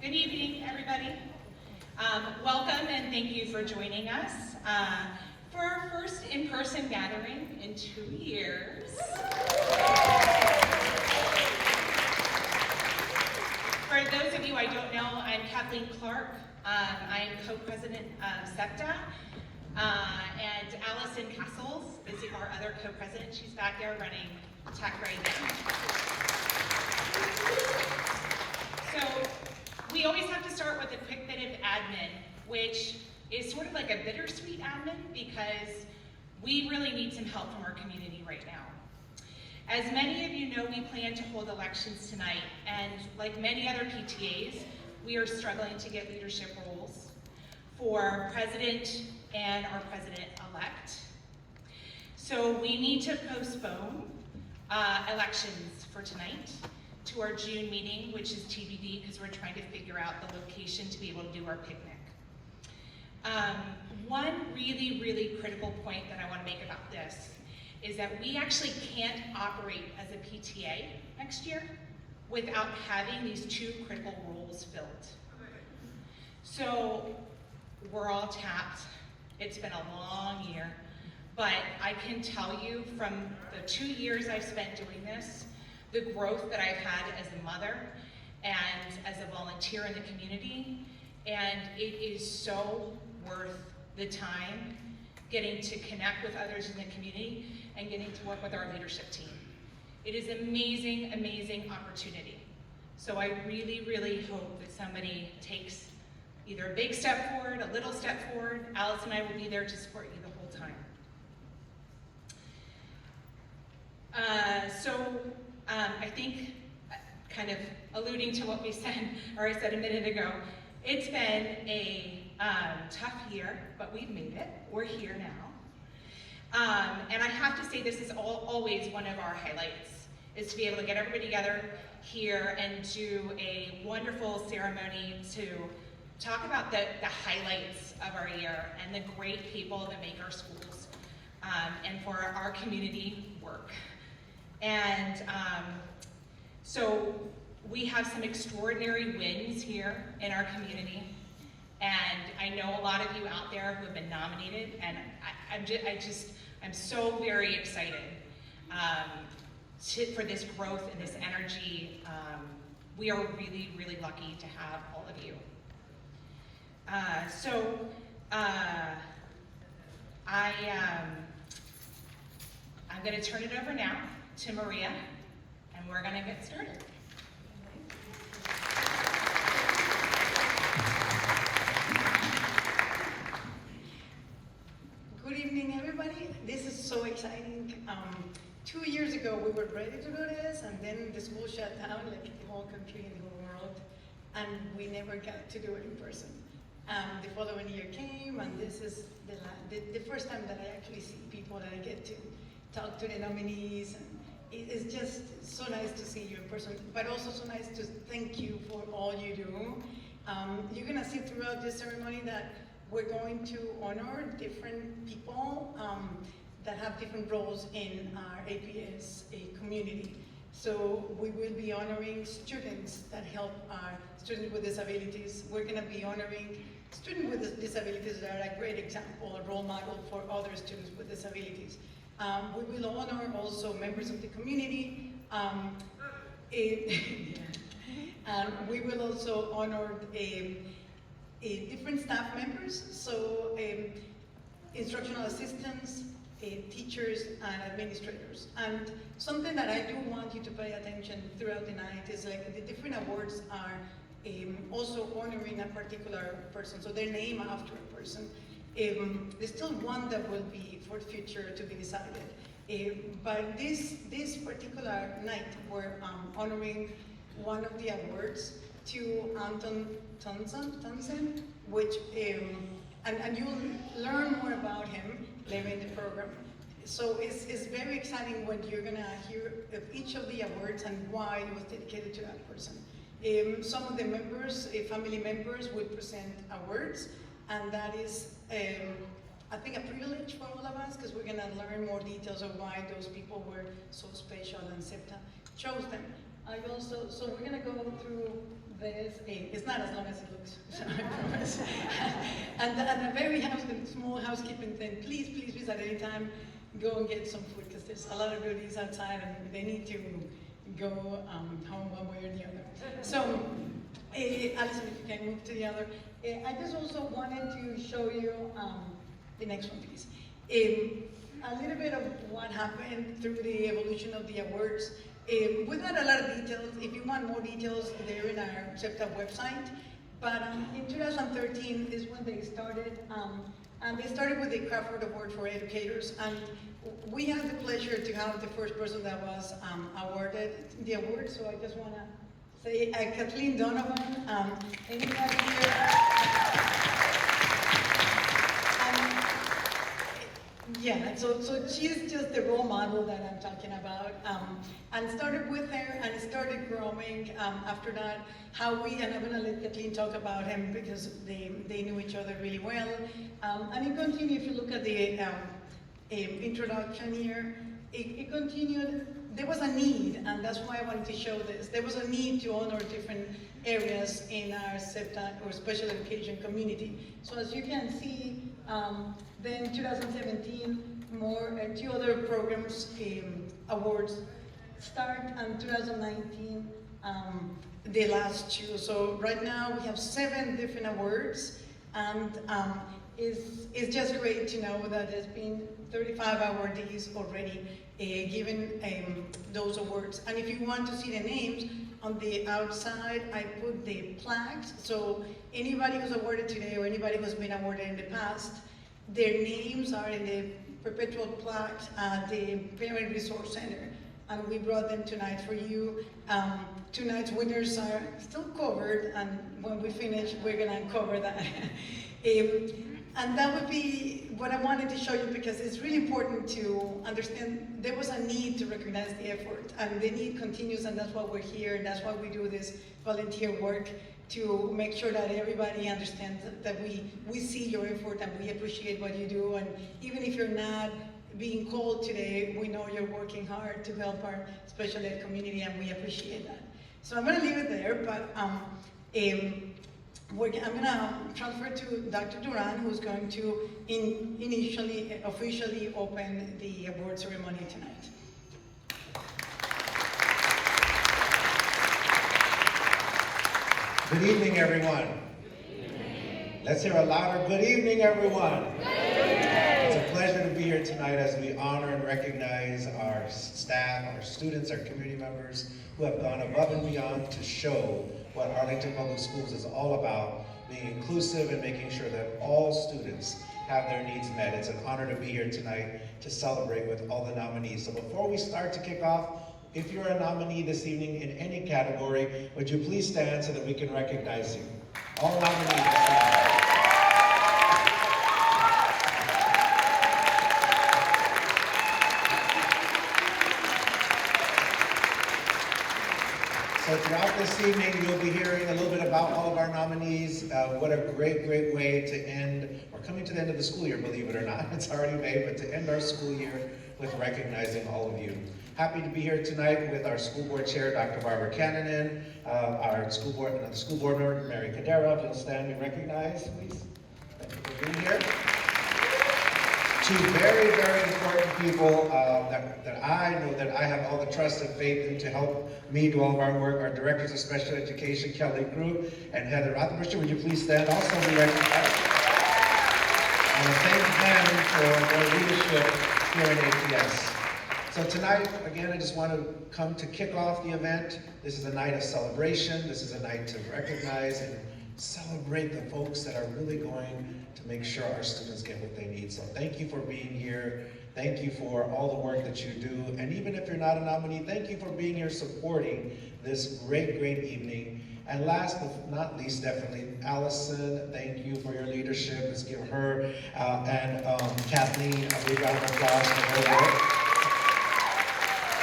Good evening, everybody. Welcome and thank you for joining us for our first in-person gathering in 2 years. For those of you I don't know, I'm Kathleen Clark. I am co-president of SEPTA. And Allison Castles is our other co-president. She's back there running tech right now. So we always have to start with a quick bit of admin, which is sort of like a bittersweet admin because we really need some help from our community right now. As many of you know, we plan to hold elections tonight, and like many other PTAs, we are struggling to get leadership roles for president and our president-elect. So we need to postpone elections for tonight to our June meeting, which is TBD because we're trying to figure out the location to be able to do our picnic. One really, really critical point that I want to make about this is that we actually can't operate as a PTA next year without having these 2 critical roles filled. So we're all tapped. It's been a long year, but I can tell you from the 2 years I've spent doing this, the growth that I've had as a mother and as a volunteer in the community, and it is so worth the time getting to connect with others in the community and getting to work with our leadership team. It is an amazing, amazing opportunity. So I really, really hope that somebody takes either a big step forward, a little step forward. Alice and I will be there to support you the whole time. I think, kind of alluding to what we said, or I said a minute ago, it's been a tough year, but we've made it. We're here now. And I have to say this is always one of our highlights, is to be able to get everybody together here and do a wonderful ceremony to talk about the highlights of our year and the great people that make our schools and for our community work. And so we have some extraordinary wins here in our community. And I know a lot of you out there who have been nominated, and I'm so very excited for this growth and this energy. We are really, really lucky to have all of you. I'm going to turn it over now to Maria, and we're going to get started. Good evening, everybody. This is so exciting. 2 years ago, we were ready to do this, and then the school shut down, like the whole country and the whole world, and we never got to do it in person. The following year came, and this is the first time that I actually see people, that I get to talk to the nominees, and it's just so nice to see you in person, but also so nice to thank you for all you do. You're gonna see throughout this ceremony that we're going to honor different people that have different roles in our APS community. So we will be honoring students that help our students with disabilities. We're gonna be honoring students with disabilities that are a great example, a role model for other students with disabilities. We will honor also members of the community. And we will also honor different staff members, so instructional assistants, teachers, and administrators. And something that I do want you to pay attention throughout the night is like the different awards are also honoring a particular person, so they're named after a person. There's still one that will be for the future to be decided. But this particular night, we're honoring one of the awards to Antoine Townsend, which, and you'll learn more about him later in the program. So it's very exciting when you're gonna hear of each of the awards and why it was dedicated to that person. Some of the members, family members, will present awards, and that is, I think, a privilege for all of us, because we're gonna learn more details of why those people were so special and SEPTA chose them. So we're gonna go through this. It's not as long as it looks, so I promise. and a very small housekeeping thing. Please, at any time, go and get some food, because there's a lot of goodies outside, and they need to go home one way or the other. So, Alison, if you can move to the other. I just also wanted to show you, the next one, please. A little bit of what happened through the evolution of the awards. Without a lot of details, if you want more details, they're in our SEPTA website. But in 2013 is when they started, and they started with the Crawford Award for Educators. And we had the pleasure to have the first person that was awarded the award. So I just want to say Kathleen Donovan. Anybody here? Yeah, so she's just the role model that I'm talking about, and started with her and started growing after that. How we, and I'm gonna let Kathleen talk about him because they knew each other really well. And it continued, if you look at the introduction here, it continued. There was a need, and that's why I wanted to show this. There was a need to honor different areas in our SEPTA or special education community. So as you can see, then 2017, two other programs, awards start, and 2019, the last two. So right now we have 7 different awards, and it's just great to know that there's been 35 awardees already given those awards. And if you want to see the names, on the outside, I put the plaques. So anybody who's awarded today or anybody who's been awarded in the past, their names are in the perpetual plaques at the Parent Resource Center. And we brought them tonight for you. Tonight's winners are still covered, and when we finish, we're gonna uncover that. And that would be what I wanted to show you, because it's really important to understand there was a need to recognize the effort, and the need continues, and that's why we're here, and that's why we do this volunteer work, to make sure that everybody understands that we see your effort and we appreciate what you do. And even if you're not being called today, we know you're working hard to help our special ed community, and we appreciate that. So I'm gonna leave it there, but I'm gonna transfer to Dr. Duran, who's going to officially open the award ceremony tonight. Good evening, everyone. Good evening. Let's hear a louder good evening, everyone. Good evening. It's a pleasure to be here tonight as we honor and recognize our staff, our students, our community members who have gone above and beyond to show what Arlington Public Schools is all about, being inclusive and making sure that all students have their needs met. It's an honor to be here tonight to celebrate with all the nominees. So before we start to kick off, if you're a nominee this evening in any category, would you please stand so that we can recognize you? All nominees. So throughout this evening, you'll be hearing a little bit about all of our nominees. What a great way to end. We're coming to the end of the school year, believe it or not. It's already May, but to end our school year with recognizing all of you. Happy to be here tonight with our school board chair, Dr. Barbara Cannonen, our school board member, Mary Cadera. If you'll stand and recognize, please. Thank you for being here. 2 very important people that I know that I have all the trust and faith in to help me do all of our work. Our directors of special education, Kelly Crew and Heather Rothenbrischer. Would you please stand? Also be recognized. I want to thank them for their leadership here in APS. So tonight, again, I just want to come to kick off the event. This is a night of celebration. This is a night to recognize and celebrate the folks that are really going to make sure our students get what they need. So thank you for being here. Thank you for all the work that you do. And even if you're not a nominee, thank you for being here supporting this great evening. And last but not least, definitely, Allison, thank you for your leadership. Let's give her and Kathleen a big round of applause for her work.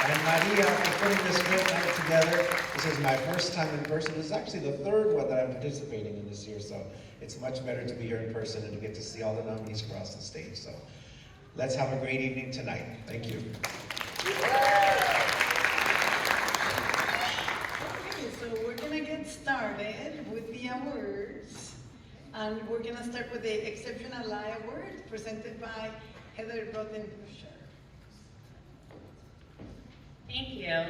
And Maria for putting this great night together. This is my first time in person. This is actually the 3rd one that I'm participating in this year, so it's much better to be here in person and to get to see all the nominees across the stage. So let's have a great evening tonight. Thank you. Okay, so we're gonna get started with the awards. And we're gonna start with the Exceptional Ally Award presented by Heather Rodenbuscher. Thank you.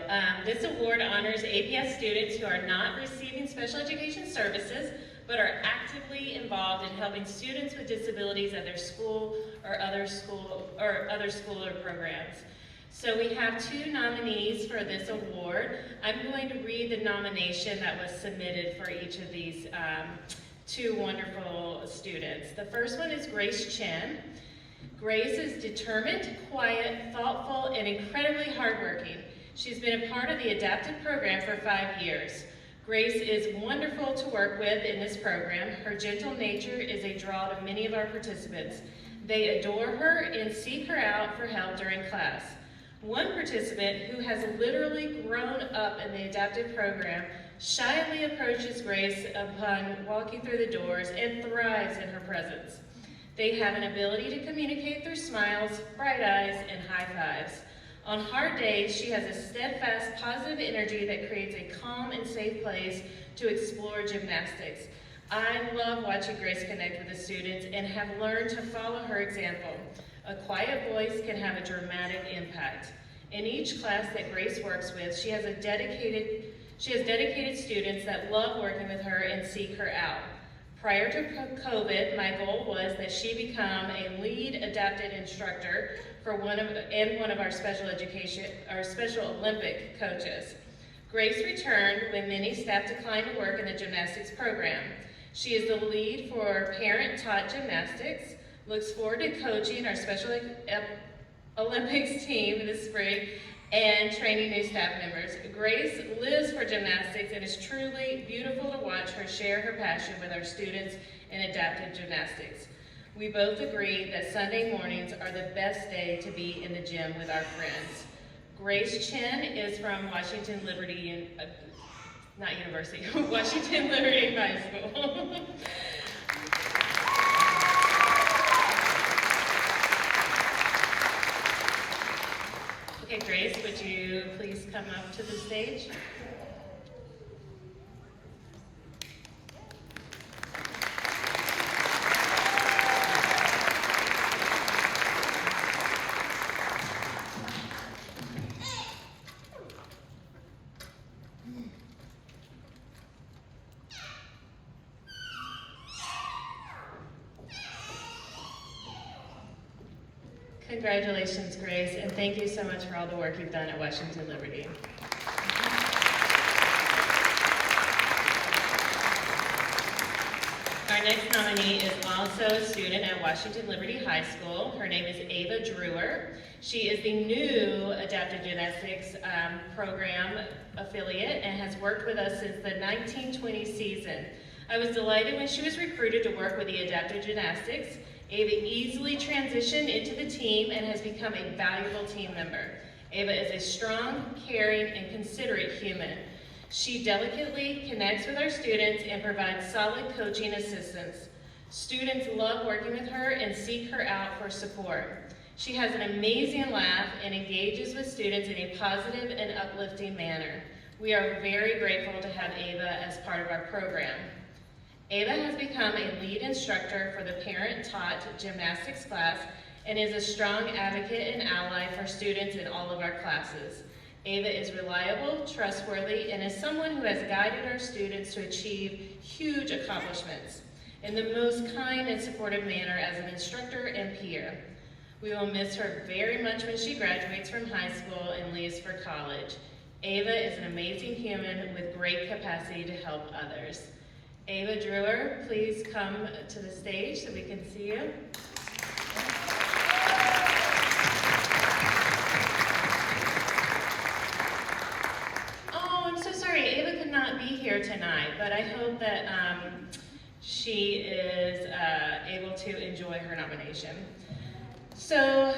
This award honors APS students who are not receiving special education services, but are actively involved in helping students with disabilities at their school or other school or programs. So we have 2 nominees for this award. I'm going to read the nomination that was submitted for each of these 2 wonderful students. The first one is Grace Chen. Grace is determined, quiet, thoughtful, and incredibly hardworking. She's been a part of the adapted program for 5 years. Grace is wonderful to work with in this program. Her gentle nature is a draw to many of our participants. They adore her and seek her out for help during class. One participant who has literally grown up in the adapted program shyly approaches Grace upon walking through the doors and thrives in her presence. They have an ability to communicate through smiles, bright eyes, and high fives. On hard days, she has a steadfast, positive energy that creates a calm and safe place to explore gymnastics. I love watching Grace connect with the students and have learned to follow her example. A quiet voice can have a dramatic impact. In each class that Grace works with, she has dedicated students that love working with her and seek her out. Prior to COVID, my goal was that she become a lead adapted instructor for one of our special Olympic coaches. Grace returned when many staff declined to work in the gymnastics program. She is the lead for parent-taught gymnastics, looks forward to coaching our Special Olympics team this spring, and training new staff members. Grace lives for gymnastics and is truly beautiful to watch her share her passion with our students in adaptive gymnastics. We both agree that Sunday mornings are the best day to be in the gym with our friends. Grace Chen is from Washington Liberty, Washington Liberty High School. Okay, Grace, would you please come up to the stage? Congratulations, Grace, and thank you so much for all the work you've done at Washington Liberty. Our next nominee is also a student at Washington Liberty High School. Her name is Ava Drewer. She is the new Adaptive Gymnastics program affiliate and has worked with us since the 1920 season. I was delighted when she was recruited to work with the Adaptive Gymnastics. Ava easily transitioned into the team and has become a valuable team member. Ava is a strong, caring, and considerate human. She delicately connects with our students and provides solid coaching assistance. Students love working with her and seek her out for support. She has an amazing laugh and engages with students in a positive and uplifting manner. We are very grateful to have Ava as part of our program. Ava has become a lead instructor for the parent-taught gymnastics class and is a strong advocate and ally for students in all of our classes. Ava is reliable, trustworthy, and is someone who has guided our students to achieve huge accomplishments in the most kind and supportive manner as an instructor and peer. We will miss her very much when she graduates from high school and leaves for college. Ava is an amazing human with great capacity to help others. Ava Drewer, please come to the stage so we can see you. Oh, I'm so sorry, Ava could not be here tonight, but I hope that she is able to enjoy her nomination. So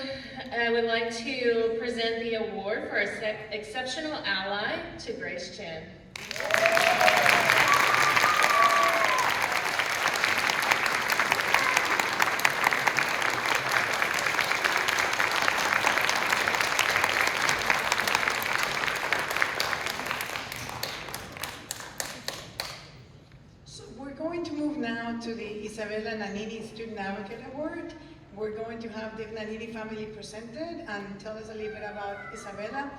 I would like to present the award for Exceptional Ally to Grace Chen. to the Isabella Naniti Student Advocate Award. We're going to have the Naniti family presented and tell us a little bit about Isabella.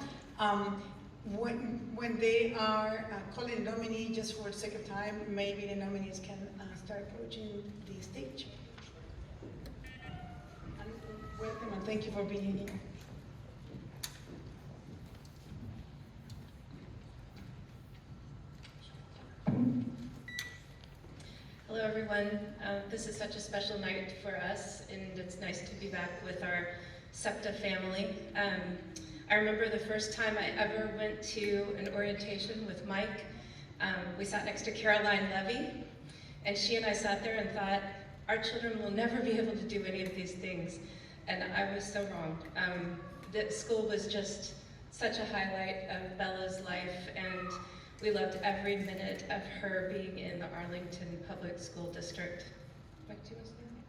When they are calling the nominee, just for the sake of time, maybe the nominees can start approaching the stage. And welcome and thank you for being here. Hello everyone. This is such a special night for us, and it's nice to be back with our SEPTA family. I remember the first time I ever went to an orientation with Mike. We sat next to Caroline Levy, and she and I sat there and thought, our children will never be able to do any of these things. And I was so wrong. The school was just such a highlight of Bella's life, and we loved every minute of her being in the Arlington Public School District. Mike, do you want to say that?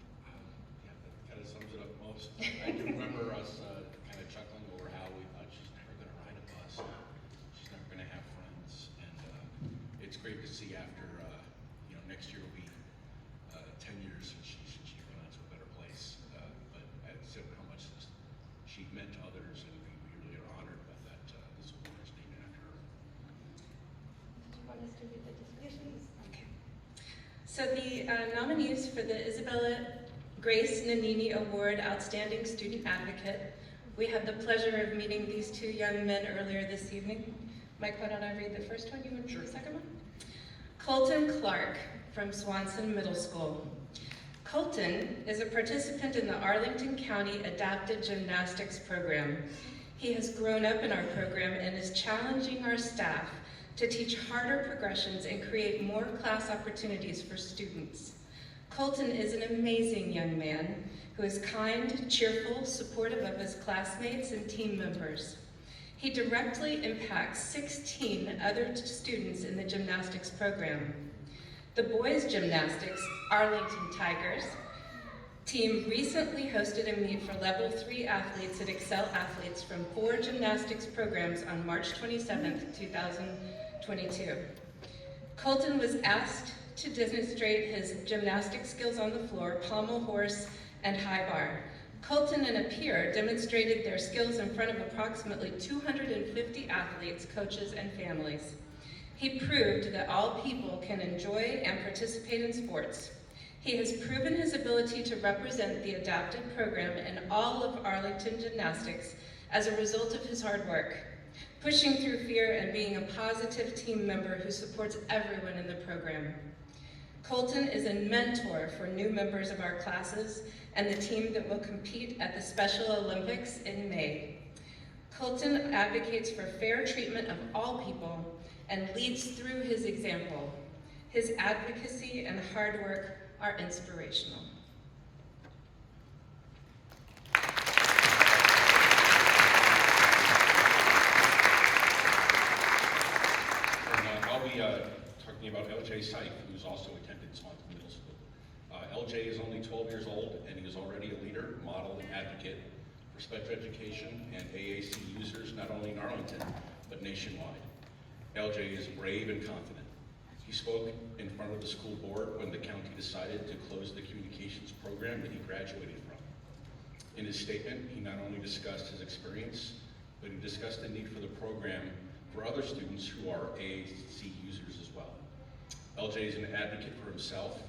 Yeah, that kind of sums it up most. I do remember us kind of chuckling over how we thought she's never going to ride a bus, she's never going to have friends, and it's great to see after, next year will be 10 years since she went on to a better place. But I said how much she meant to others, and we really are honored by that this award is named after her. Okay. So the nominees for the Isabella Grace Nanini Award Outstanding Student Advocate, we had the pleasure of meeting these two young men earlier this evening. Mike, why don't I read the first one? You want to read the second one? Colton Clark from Swanson Middle School. Colton is a participant in the Arlington County Adapted Gymnastics Program. He has grown up in our program and is challenging our staff to teach harder progressions and create more class opportunities for students. Colton is an amazing young man who is kind, cheerful, supportive of his classmates and team members. He directly impacts 16 other students in the gymnastics program. The boys' gymnastics, Arlington Tigers, team recently hosted a meet for level 3 athletes and Excel athletes from 4 gymnastics programs on March 27th, 2022. Colton was asked to demonstrate his gymnastic skills on the floor, pommel horse, and high bar. Colton and a peer demonstrated their skills in front of approximately 250 athletes, coaches, and families. He proved that all people can enjoy and participate in sports. He has proven his ability to represent the adapted program in all of Arlington gymnastics as a result of his hard work, pushing through fear and being a positive team member who supports everyone in the program. Colton is a mentor for new members of our classes and the team that will compete at the Special Olympics in May. Colton advocates for fair treatment of all people and leads through his example. His advocacy and hard work are inspirational. And I'll be talking about LJ Syke, who's also attended Swanson Middle School. LJ is only 12 years old, and he is already a leader, model, and advocate for special education and AAC users, not only in Arlington, but nationwide. LJ is brave and confident. He spoke in front of the school board when the county decided to close the communications program that he graduated from. In his statement, he not only discussed his experience, but he discussed the need for the program for other students who are AAC users as well. LJ is an advocate for himself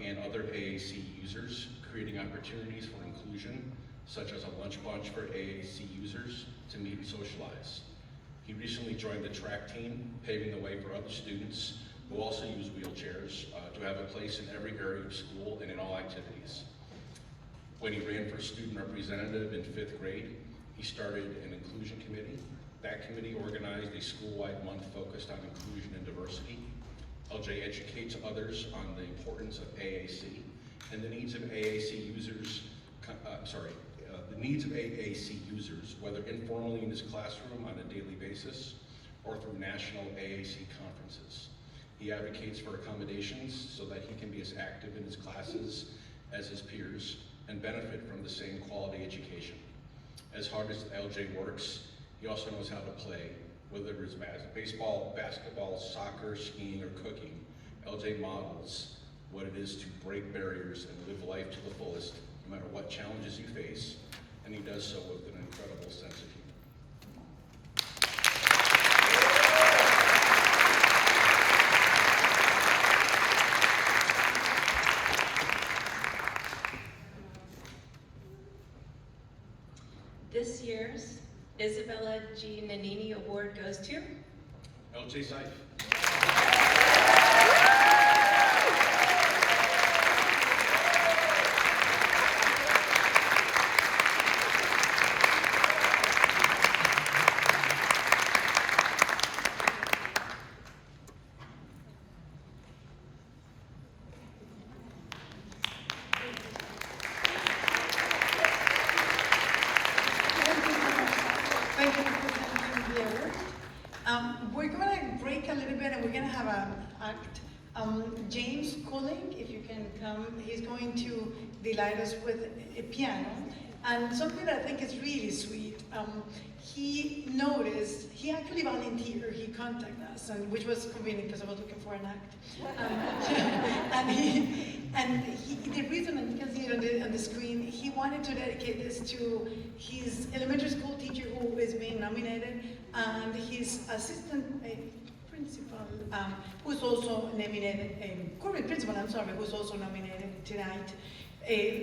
and other AAC users, creating opportunities for inclusion, such as a lunch bunch for AAC users to meet and socialize. He recently joined the track team, paving the way for other students who also use wheelchairs to have a place in every area of school and in all activities. When he ran for student representative in 5th grade, he started an inclusion committee. That committee organized a school-wide month focused on inclusion and diversity. LJ educates others on the importance of AAC and the needs of AAC users, whether informally in his classroom on a daily basis or through national AAC conferences. He advocates for accommodations so that he can be as active in his classes as his peers and benefit from the same quality education. As hard as LJ works, he also knows how to play, whether it is baseball, basketball, soccer, skiing, or cooking. LJ models what it is to break barriers and live life to the fullest, no matter what challenges you face, and he does so with an incredible sense of humor. This year's Isabella G. Nanini Award goes to LJ Seif. Thank you for presenting the award. We're going to break a little bit and we're going to have an act. James Cooling, if you can come, he's going to delight us with a piano. And something that I think is really sweet, he noticed, he actually volunteered, he contacted us, and which was convenient because I was looking for an act. The reason, and you can see it on the screen, he wanted to dedicate this to his elementary school teacher who is being nominated, and his assistant principal, who's also nominated, current principal, I'm sorry, who's also nominated tonight.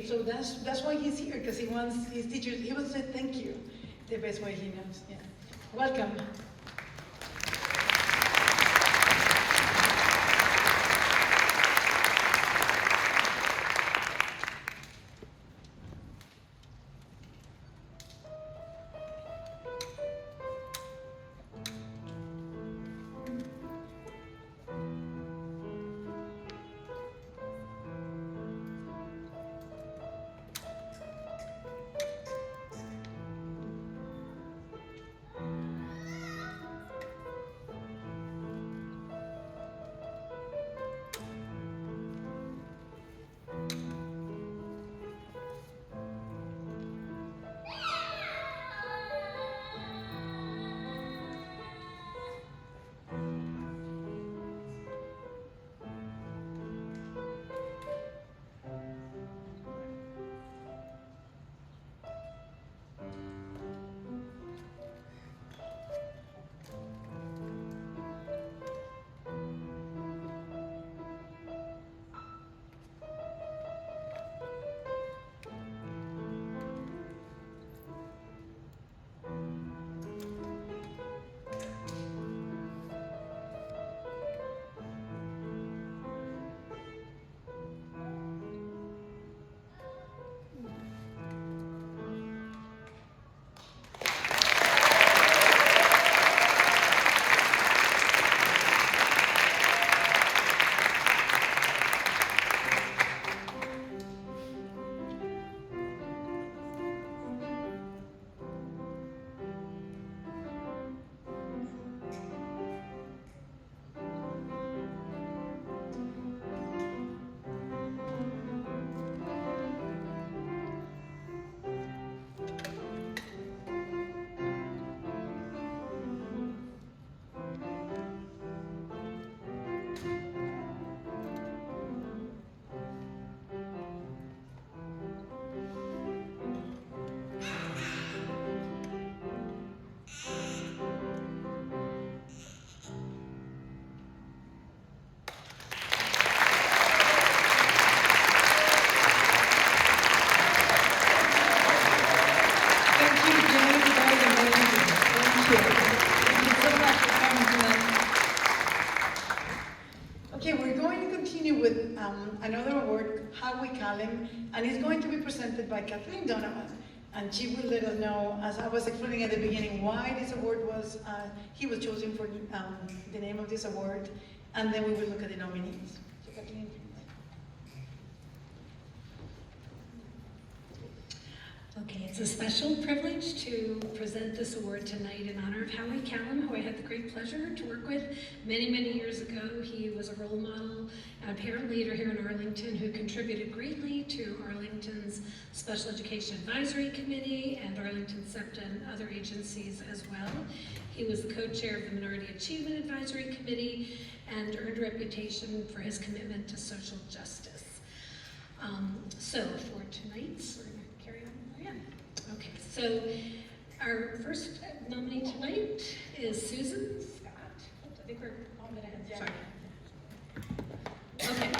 So that's why he's here, because he wants his teachers, he wants to say thank you the best way he knows. Yeah. Welcome. Another award, how we call him, and it's going to be presented by Kathleen Donovan, and she will let us know, as I was explaining at the beginning, why this award was, he was chosen for the name of this award, and then we will look at the nominees. So Kathleen, please. Okay, it's a special privilege to present this award tonight in honor of Howie Callum, who I had the great pleasure to work with many, many years ago. He was a role model and a parent leader here in Arlington who contributed greatly to Arlington's Special Education Advisory Committee and Arlington SEPTA and other agencies as well. He was the co-chair of the Minority Achievement Advisory Committee and earned a reputation for his commitment to social justice. So for tonight's, we're going to carry on. Okay, so our first nominee tonight is Susan Scott. I think we're all going to have sorry. Okay,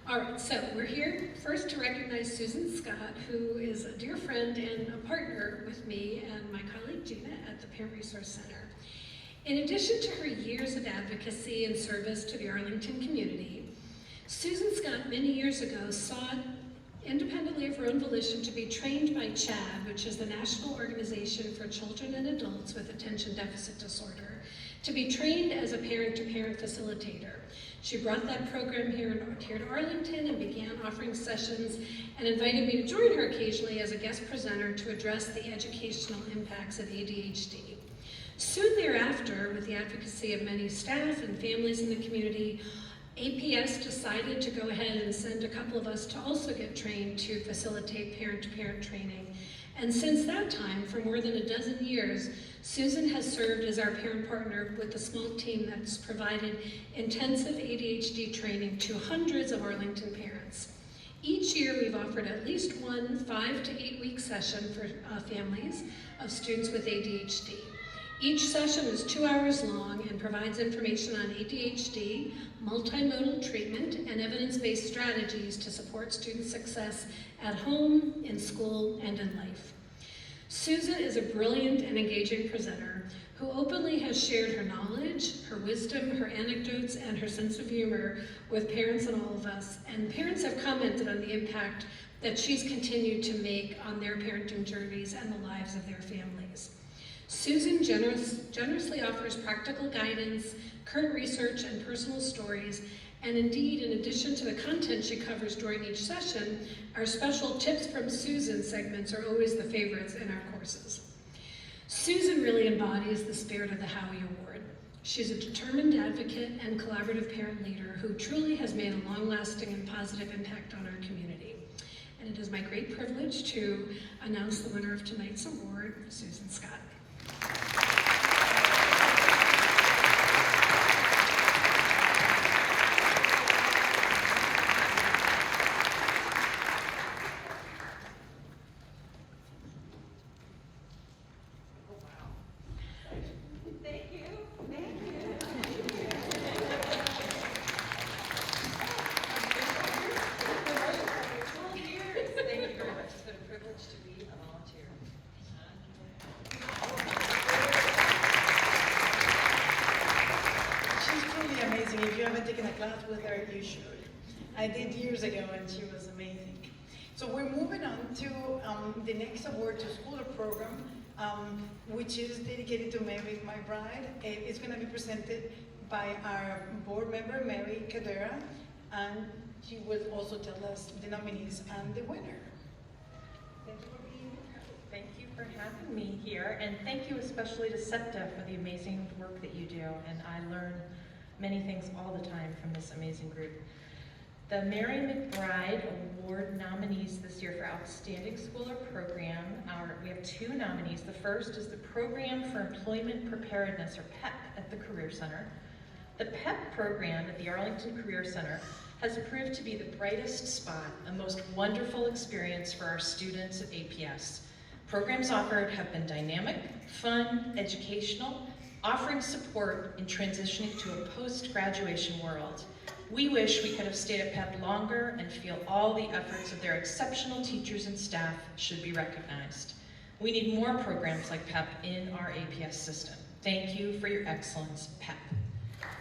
all right, so we're here first to recognize Susan Scott, who is a dear friend and a partner with me and my colleague Gina at the Parent Resource Center. In addition to her years of advocacy and service to the Arlington community, Susan Scott many years ago sought independently of her own volition to be trained by CHAD, which is the National Organization for Children and Adults with Attention Deficit Disorder, to be trained as a parent-to-parent facilitator. She brought that program here to Arlington and began offering sessions and invited me to join her occasionally as a guest presenter to address the educational impacts of ADHD. Soon thereafter, with the advocacy of many staff and families in the community, APS decided to go ahead and send a couple of us to also get trained to facilitate parent-to-parent training. And since that time, for more than a dozen years, Susan has served as our parent partner with a small team that's provided intensive ADHD training to hundreds of Arlington parents. Each year, we've offered at least one 5 to 8 week session for families of students with ADHD. Each session is 2 hours long and provides information on ADHD, multimodal treatment, and evidence-based strategies to support student success at home, in school, and in life. Susan is a brilliant and engaging presenter who openly has shared her knowledge, her wisdom, her anecdotes, and her sense of humor with parents and all of us. And parents have commented on the impact that she's continued to make on their parenting journeys and the lives of their families. Susan generously offers practical guidance, current research, and personal stories, and indeed, in addition to the content she covers during each session, our special Tips from Susan segments are always the favorites in our courses. Susan really embodies the spirit of the Howie Award. She's a determined advocate and collaborative parent leader who truly has made a long-lasting and positive impact on our community. And it is my great privilege to announce the winner of tonight's award, Susan Scott. I did years ago, and she was amazing. So we're moving on to the next award to schooler program, which is dedicated to Mary, my bride. It's going to be presented by our board member, Mary Cadera, and she will also tell us the nominees and the winner. Thank you for being here. Thank you for having me here, and thank you especially to SEPTA for the amazing work that you do. And I learn many things all the time from this amazing group. The Mary McBride Award nominees this year for Outstanding Schooler Program we have 2 nominees. The first is the Program for Employment Preparedness, or PEP, at the Career Center. The PEP program at the Arlington Career Center has proved to be the brightest spot, a most wonderful experience for our students at APS. Programs offered have been dynamic, fun, educational, offering support in transitioning to a post-graduation world. We wish we could have stayed at PEP longer and feel all the efforts of their exceptional teachers and staff should be recognized. We need more programs like PEP in our APS system. Thank you for your excellence, PEP.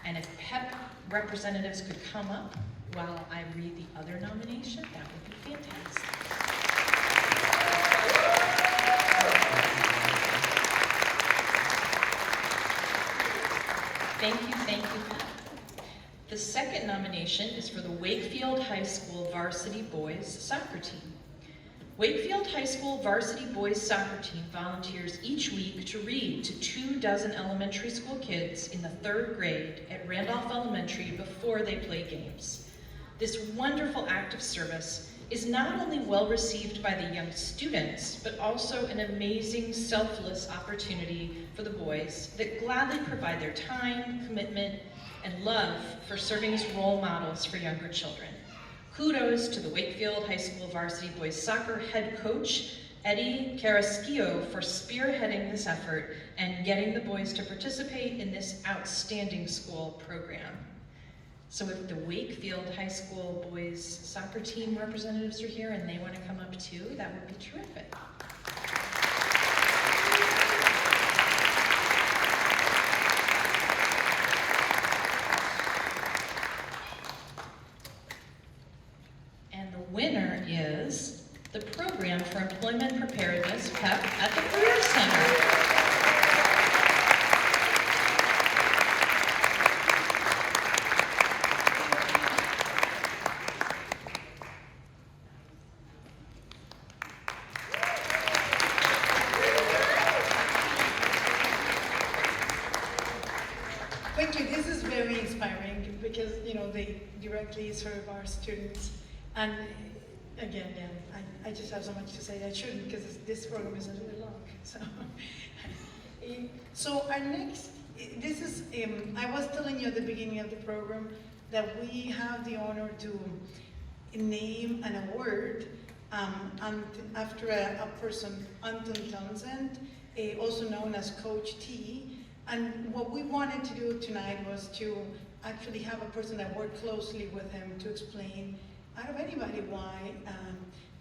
And if PEP representatives could come up while I read the other nomination, that would be fantastic. Thank you, PEP. The second nomination is for the Wakefield High School Varsity Boys Soccer Team. Wakefield High School varsity boys soccer team volunteers each week to read to 24 elementary school kids in the 3rd grade at Randolph Elementary before they play games. This wonderful act of service is not only well received by the young students, but also an amazing selfless opportunity for the boys that gladly provide their time, commitment, and love for serving as role models for younger children. Kudos to the Wakefield High School varsity boys soccer head coach, Eddie Carrasquillo, for spearheading this effort and getting the boys to participate in this outstanding school program. So if the Wakefield High School boys soccer team representatives are here and they want to come up too, that would be terrific. And the winner is the Program for Employment Preparedness, PEP, at the Career Center. Thank you. This is very inspiring because, you know, they directly serve our students. And again, I just have so much to say. I shouldn't because this program is a little long. So our next, this is, I was telling you at the beginning of the program that we have the honor to name an award and after a person, Antoine Townsend, also known as Coach T. And what we wanted to do tonight was to actually have a person that worked closely with him to explain, out of anybody, why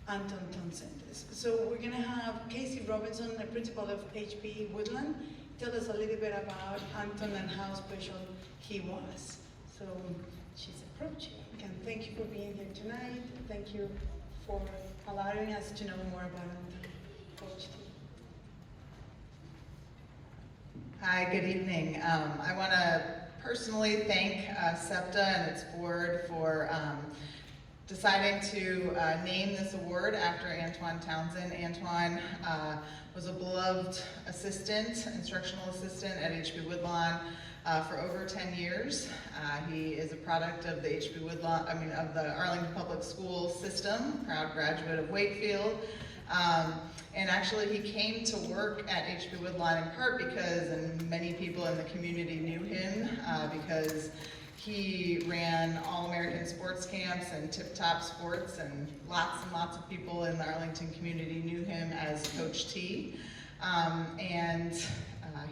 Antoine Townsend is. So we're gonna have Casey Robinson, the principal of Hb Woodlawn, tell us a little bit about Antoine and how special he was. So she's approaching, and thank you for being here tonight. Thank you for allowing us to know more about Coach T. Hi, good evening. I want to personally thank SEPTA and its board for deciding to name this award after Antoine Townsend. Antoine was a beloved assistant, instructional assistant at Hb Woodlawn for over 10 years. He is a product of the Hb Woodlawn, of the Arlington Public School system, proud graduate of Wakefield. And actually he came to work at Hb Woodlawn in part because, and many people in the community knew him because he ran All-American sports camps and tip-top sports, and lots of people in the Arlington community knew him as Coach T.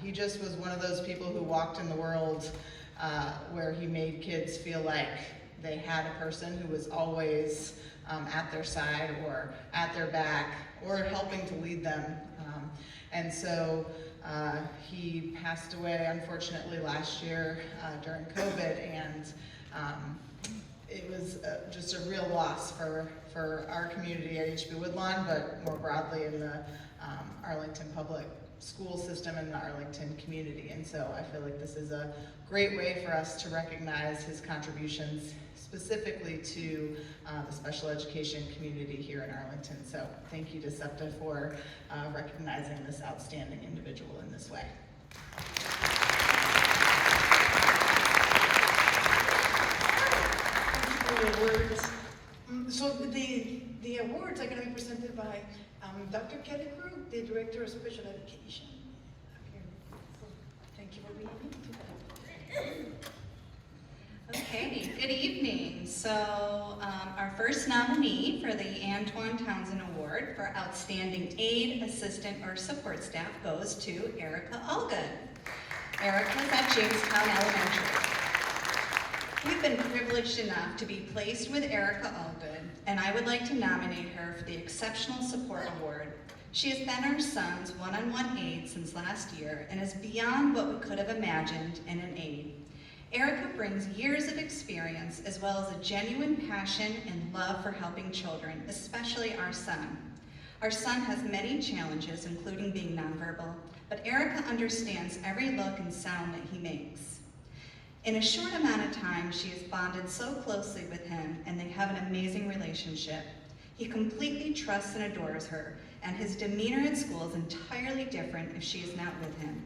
He just was one of those people who walked in the world where he made kids feel like they had a person who was always at their side or at their back or helping to lead them. He passed away, unfortunately, last year during COVID, and it was just a real loss for our community at Hb Woodlawn, but more broadly in the Arlington public school system and the Arlington community. And so I feel like this is a great way for us to recognize his contributions specifically to the special education community here in Arlington. So thank you to SEPTA for recognizing this outstanding individual in this way. Awards. So the awards are going to be presented by Dr. Kelly Crook, the Director of Special Education. Thank you for being here. Okay, good evening. So our first nominee for the Antoine Townsend Award for Outstanding Aide, Assistant, or Support Staff goes to Erica Allgood. Erica's at Jamestown Elementary. We've been privileged enough to be placed with Erica Allgood, and I would like to nominate her for the Exceptional Support Award. She has been our son's one-on-one aide since last year and is beyond what we could have imagined in an aide. Erica brings years of experience as well as a genuine passion and love for helping children, especially our son. Our son has many challenges, including being nonverbal, but Erica understands every look and sound that he makes. In a short amount of time, she has bonded so closely with him, and they have an amazing relationship. He completely trusts and adores her, and his demeanor at school is entirely different if she is not with him.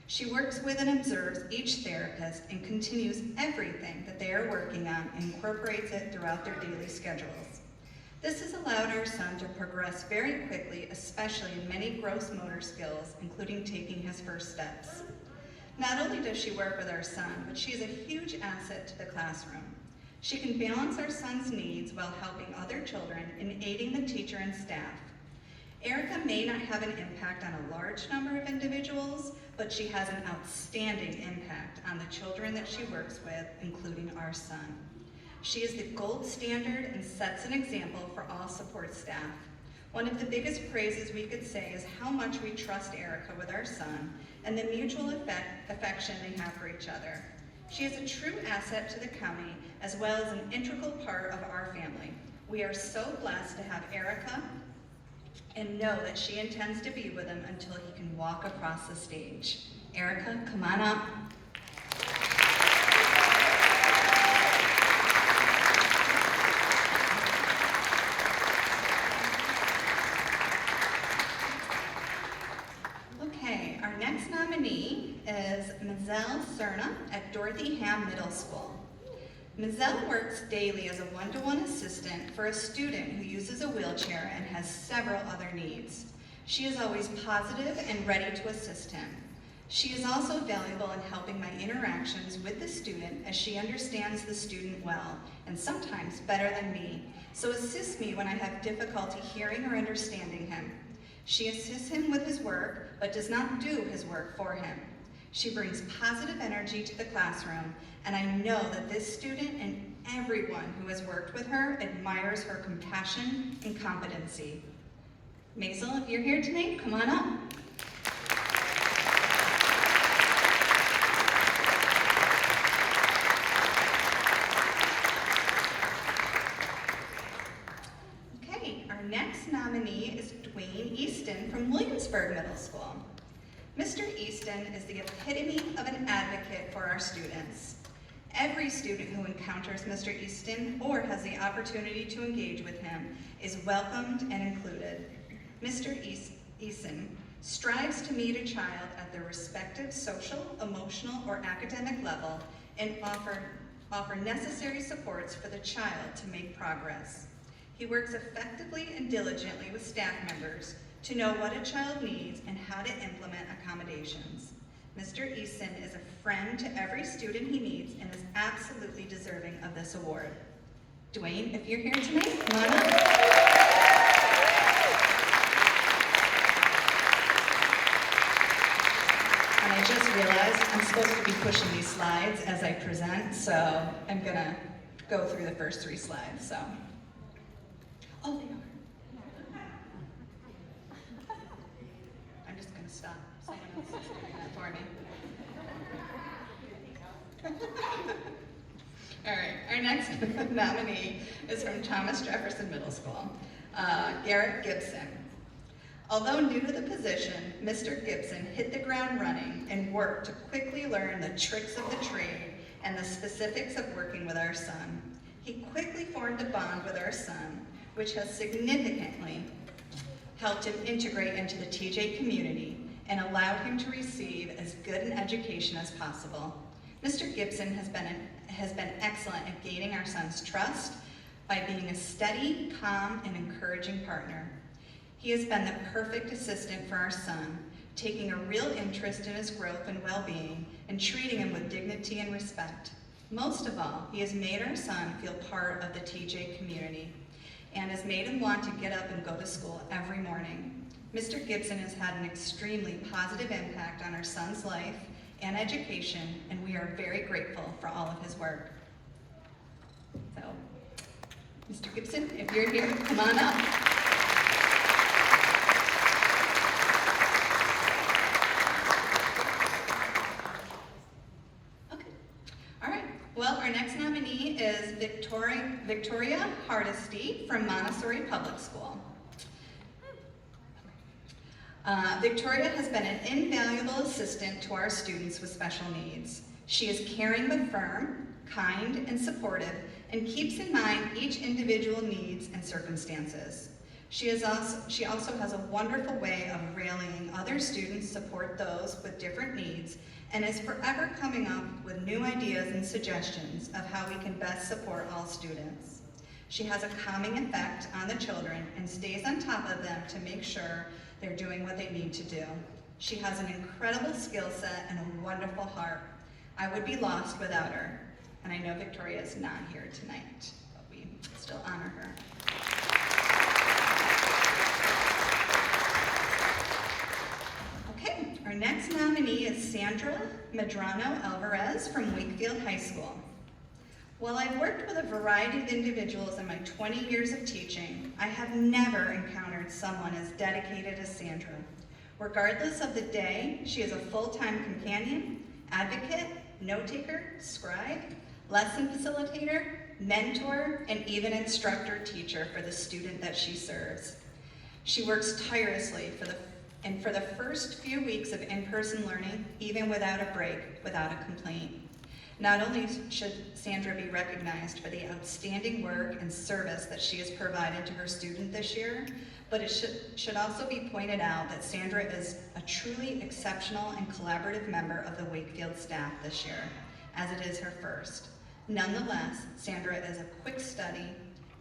She works with and observes each therapist and continues everything that they are working on and incorporates it throughout their daily schedules. This has allowed our son to progress very quickly, especially in many gross motor skills, including taking his first steps. Not only does she work with our son, but she is a huge asset to the classroom. She can balance our son's needs while helping other children and aiding the teacher and staff. Erica may not have an impact on a large number of individuals, but she has an outstanding impact on the children that she works with, including our son. She is the gold standard and sets an example for all support staff. One of the biggest praises we could say is how much we trust Erica with our son and the mutual affection they have for each other. She is a true asset to the county as well as an integral part of our family. We are so blessed to have Erica and know that she intends to be with him until he can walk across the stage. Erica, come on up. Okay, our next nominee is Mizell Cerna at Dorothy Ham Middle School. Mizell works daily as a one-to-one assistant for a student who uses a wheelchair and has several other needs. She is always positive and ready to assist him. She is also valuable in helping my interactions with the student as she understands the student well, and sometimes better than me, so assists me when I have difficulty hearing or understanding him. She assists him with his work, but does not do his work for him. She brings positive energy to the classroom, and I know that this student and everyone who has worked with her admires her compassion and competency. Mizell, if you're here tonight, come on up. Okay, our next nominee is Dwayne Easton from Williamsburg Middle School. Mr. Easton is the epitome of an advocate for our students. Every student who encounters Mr. Easton or has the opportunity to engage with him is welcomed and included. Mr. Easton strives to meet a child at their respective social, emotional, or academic level and offer necessary supports for the child to make progress. He works effectively and diligently with staff members to know what a child needs and how to implement accommodations. Mr. Easton is a friend to every student he meets and is absolutely deserving of this award. Dwayne, if you're here tonight, come on up. And I just realized I'm supposed to be pushing these slides as I present, so I'm gonna go through the first 3 slides, so. Oh, they are. I'm just gonna stop. Someone else is doing that for me. All right, our next nominee is from Thomas Jefferson Middle School, Garrett Gibson. Although new to the position, Mr. Gibson hit the ground running and worked to quickly learn the tricks of the trade and the specifics of working with our son. He quickly formed a bond with our son, which has significantly helped him integrate into the TJ community and allowed him to receive as good an education as possible. Mr. Gibson has been excellent at gaining our son's trust by being a steady, calm, and encouraging partner. He has been the perfect assistant for our son, taking a real interest in his growth and well-being and treating him with dignity and respect. Most of all, he has made our son feel part of the TJ community and has made him want to get up and go to school every morning. Mr. Gibson has had an extremely positive impact on our son's life and education, and we are very grateful for all of his work. So, Mr. Gibson, if you're here, come on up. Okay, all right. Well, our next nominee is Victoria Hardisty from Montessori Public School. Victoria has been an invaluable assistant to our students with special needs. She is caring but firm, kind, and supportive, and keeps in mind each individual needs and circumstances. She also has a wonderful way of rallying other students, support those with different needs, and is forever coming up with new ideas and suggestions of how we can best support all students. She has a calming effect on the children and stays on top of them to make sure they're doing what they need to do. She has an incredible skill set and a wonderful heart. I would be lost without her. And I know Victoria is not here tonight, but we still honor her. Okay, our next nominee is Sandra Medrano Alvarez from Wakefield High School. While I've worked with a variety of individuals in my 20 years of teaching, I have never encountered someone as dedicated as Sandra. Regardless of the day, she is a full-time companion, advocate, note-taker, scribe, lesson facilitator, mentor, and even instructor teacher for the student that she serves. She works tirelessly for the first few weeks of in-person learning, even without a break, without a complaint. Not only should Sandra be recognized for the outstanding work and service that she has provided to her student this year, but it should also be pointed out that Sandra is a truly exceptional and collaborative member of the Wakefield staff this year, as it is her first. Nonetheless, Sandra is a quick study,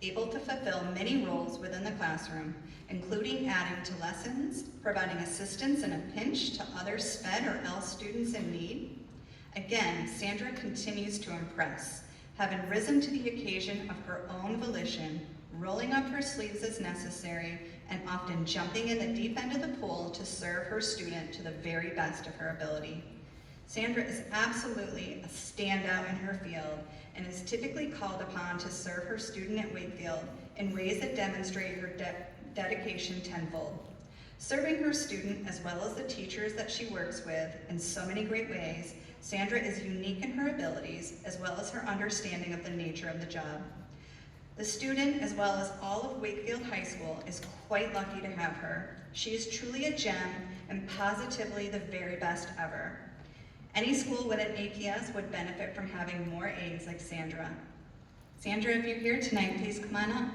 able to fulfill many roles within the classroom, including adding to lessons, providing assistance in a pinch to other SPED or EL students in need. Again, Sandra continues to impress, having risen to the occasion of her own volition, rolling up her sleeves as necessary, and often jumping in the deep end of the pool to serve her student to the very best of her ability. Sandra is absolutely a standout in her field and is typically called upon to serve her student at Wakefield in ways that demonstrate her dedication tenfold. Serving her student as well as the teachers that she works with in so many great ways, Sandra is unique in her abilities as well as her understanding of the nature of the job. The student, as well as all of Wakefield High School, is quite lucky to have her. She is truly a gem and positively the very best ever. Any school with an APS would benefit from having more aides like Sandra. Sandra, if you're here tonight, please come on up.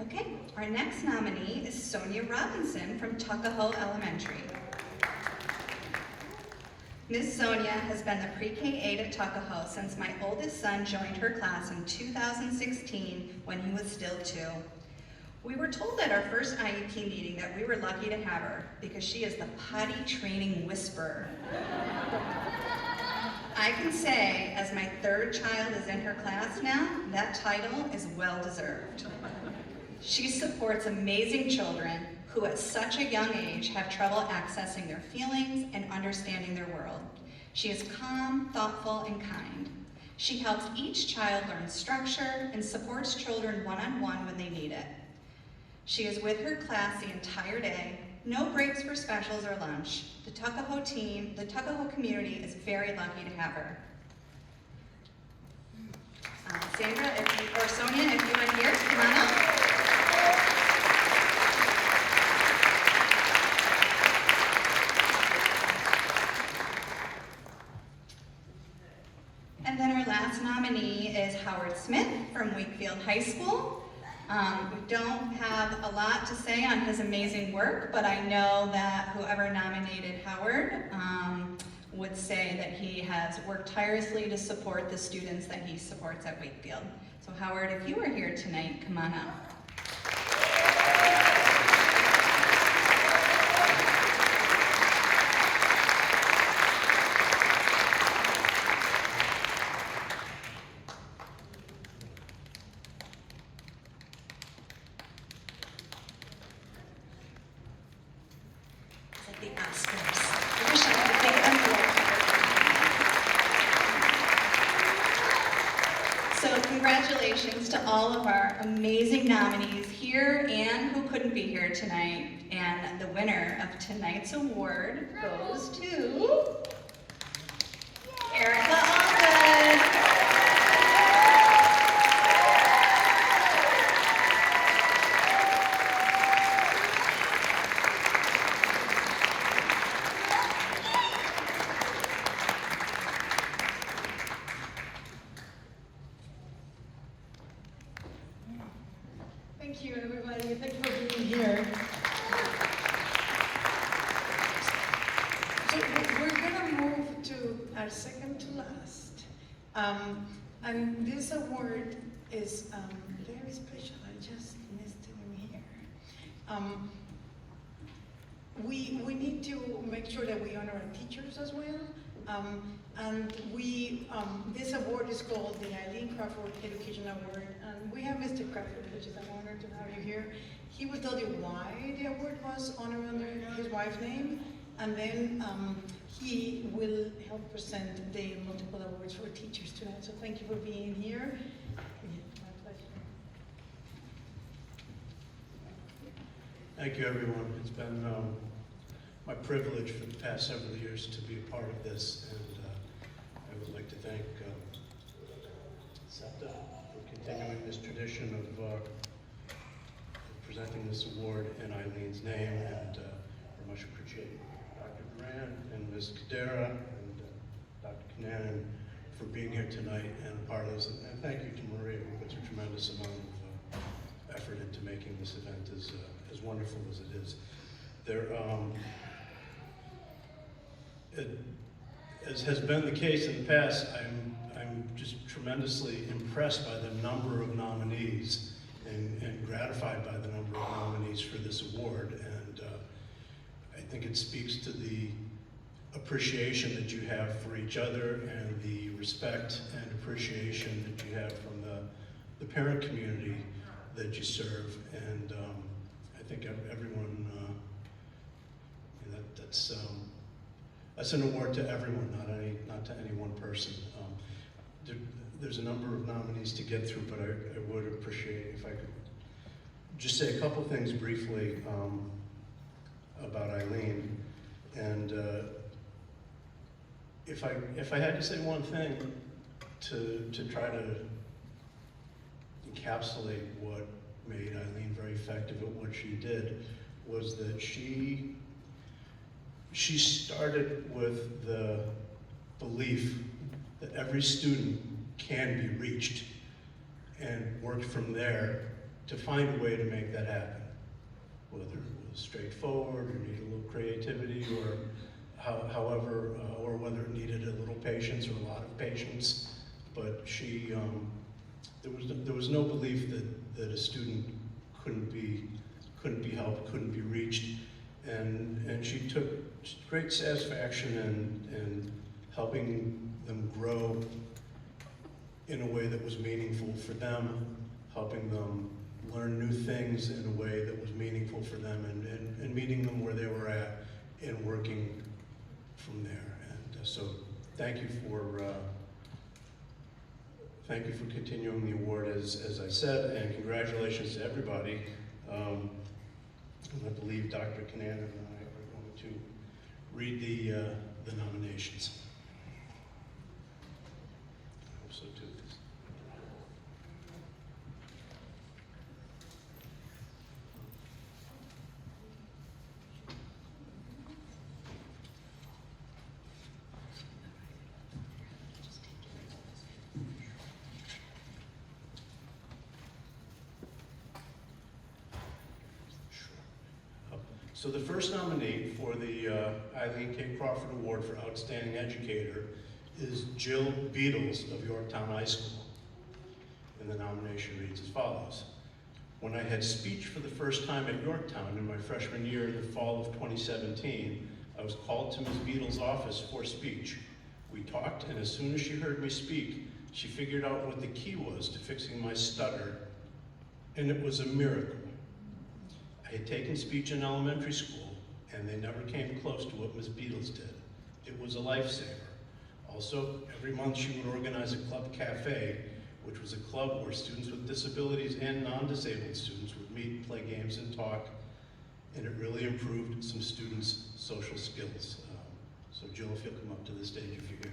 Okay, our next nominee is Sonia Robinson from Tuckahoe Elementary. Ms. Sonia has been the pre-K aide at Tuckahoe since my oldest son joined her class in 2016 when he was still 2. We were told at our first IEP meeting that we were lucky to have her because she is the potty training whisperer. I can say, as my 3rd child is in her class now, that title is well deserved. She supports amazing children who at such a young age have trouble accessing their feelings and understanding their world. She is calm, thoughtful, and kind. She helps each child learn structure and supports children one-on-one when they need it. She is with her class the entire day, no breaks for specials or lunch. The Tuckahoe team, the Tuckahoe community is very lucky to have her. Sandra, or Sonia, if you are here, come on up. And then our last nominee is Howard Smith from Wakefield High School. We don't have a lot to say on his amazing work, but I know that whoever nominated Howard would say that he has worked tirelessly to support the students that he supports at Wakefield. So Howard, if you are here tonight, come on up. Congratulations to all of our amazing nominees here and who couldn't be here tonight. And the winner of tonight's award goes to Erica Alvarez. Thank you, everybody. Thank you for being here. So we're gonna move to our second to last. And this award is very special. I just missed it in here. We need to make sure that we honor our teachers as well. And this award is called the Eileen Crawford Education Award. And we have Mr. Crawford, which is an honor to have you here. He will tell you why the award was honored under his wife's name. And then he will help present the multiple awards for teachers tonight. So thank you for being here. My pleasure. Thank you, everyone. It's been my privilege for the past several years to be a part of this, and I would like to thank SEPTA for continuing this tradition of presenting this award in Eileen's name, and very much appreciate Dr. Duran and Ms. Cadera and Dr. Kinanen for being here tonight and a part of this, and thank you to Maria, who puts a tremendous amount of effort into making this event as wonderful as it is. As has been the case in the past, I'm just tremendously impressed by the number of nominees and gratified by the number of nominees for this award. And I think it speaks to the appreciation that you have for each other and the respect and appreciation that you have from the parent community that you serve. And I think everyone, that's an award to everyone, not to any one person. There's a number of nominees to get through, but I would appreciate if I could just say a couple things briefly about Eileen. And if I had to say one thing to try to encapsulate what made Eileen very effective at what she did, was that she started with the belief that every student can be reached, and worked from there to find a way to make that happen. Whether it was straightforward or needed a little creativity, or however, or whether it needed a little patience or a lot of patience. But she, there was no belief that a student couldn't be helped, couldn't be reached. And she took great satisfaction in helping them grow in a way that was meaningful for them, helping them learn new things in a way that was meaningful for them, and meeting them where they were at and working from there. And so thank you for continuing the award, as I said, and congratulations to everybody. And I believe Dr. Kinanen and I are going to read the nominations. I hope so too. So the first nominee for the Eileen K. Crawford Award for Outstanding Educator is Jill Beatles of Yorktown High School. And the nomination reads as follows. When I had speech for the first time at Yorktown in my freshman year in the fall of 2017, I was called to Ms. Beatles' office for speech. We talked, and as soon as she heard me speak, she figured out what the key was to fixing my stutter, and it was a miracle. I had taken speech in elementary school, and they never came close to what Ms. Beatles did. It was a lifesaver. Also, every month she would organize a club cafe, which was a club where students with disabilities and non-disabled students would meet, play games, and talk, and it really improved some students' social skills. So Jill, if you'll come up to the stage if you're here.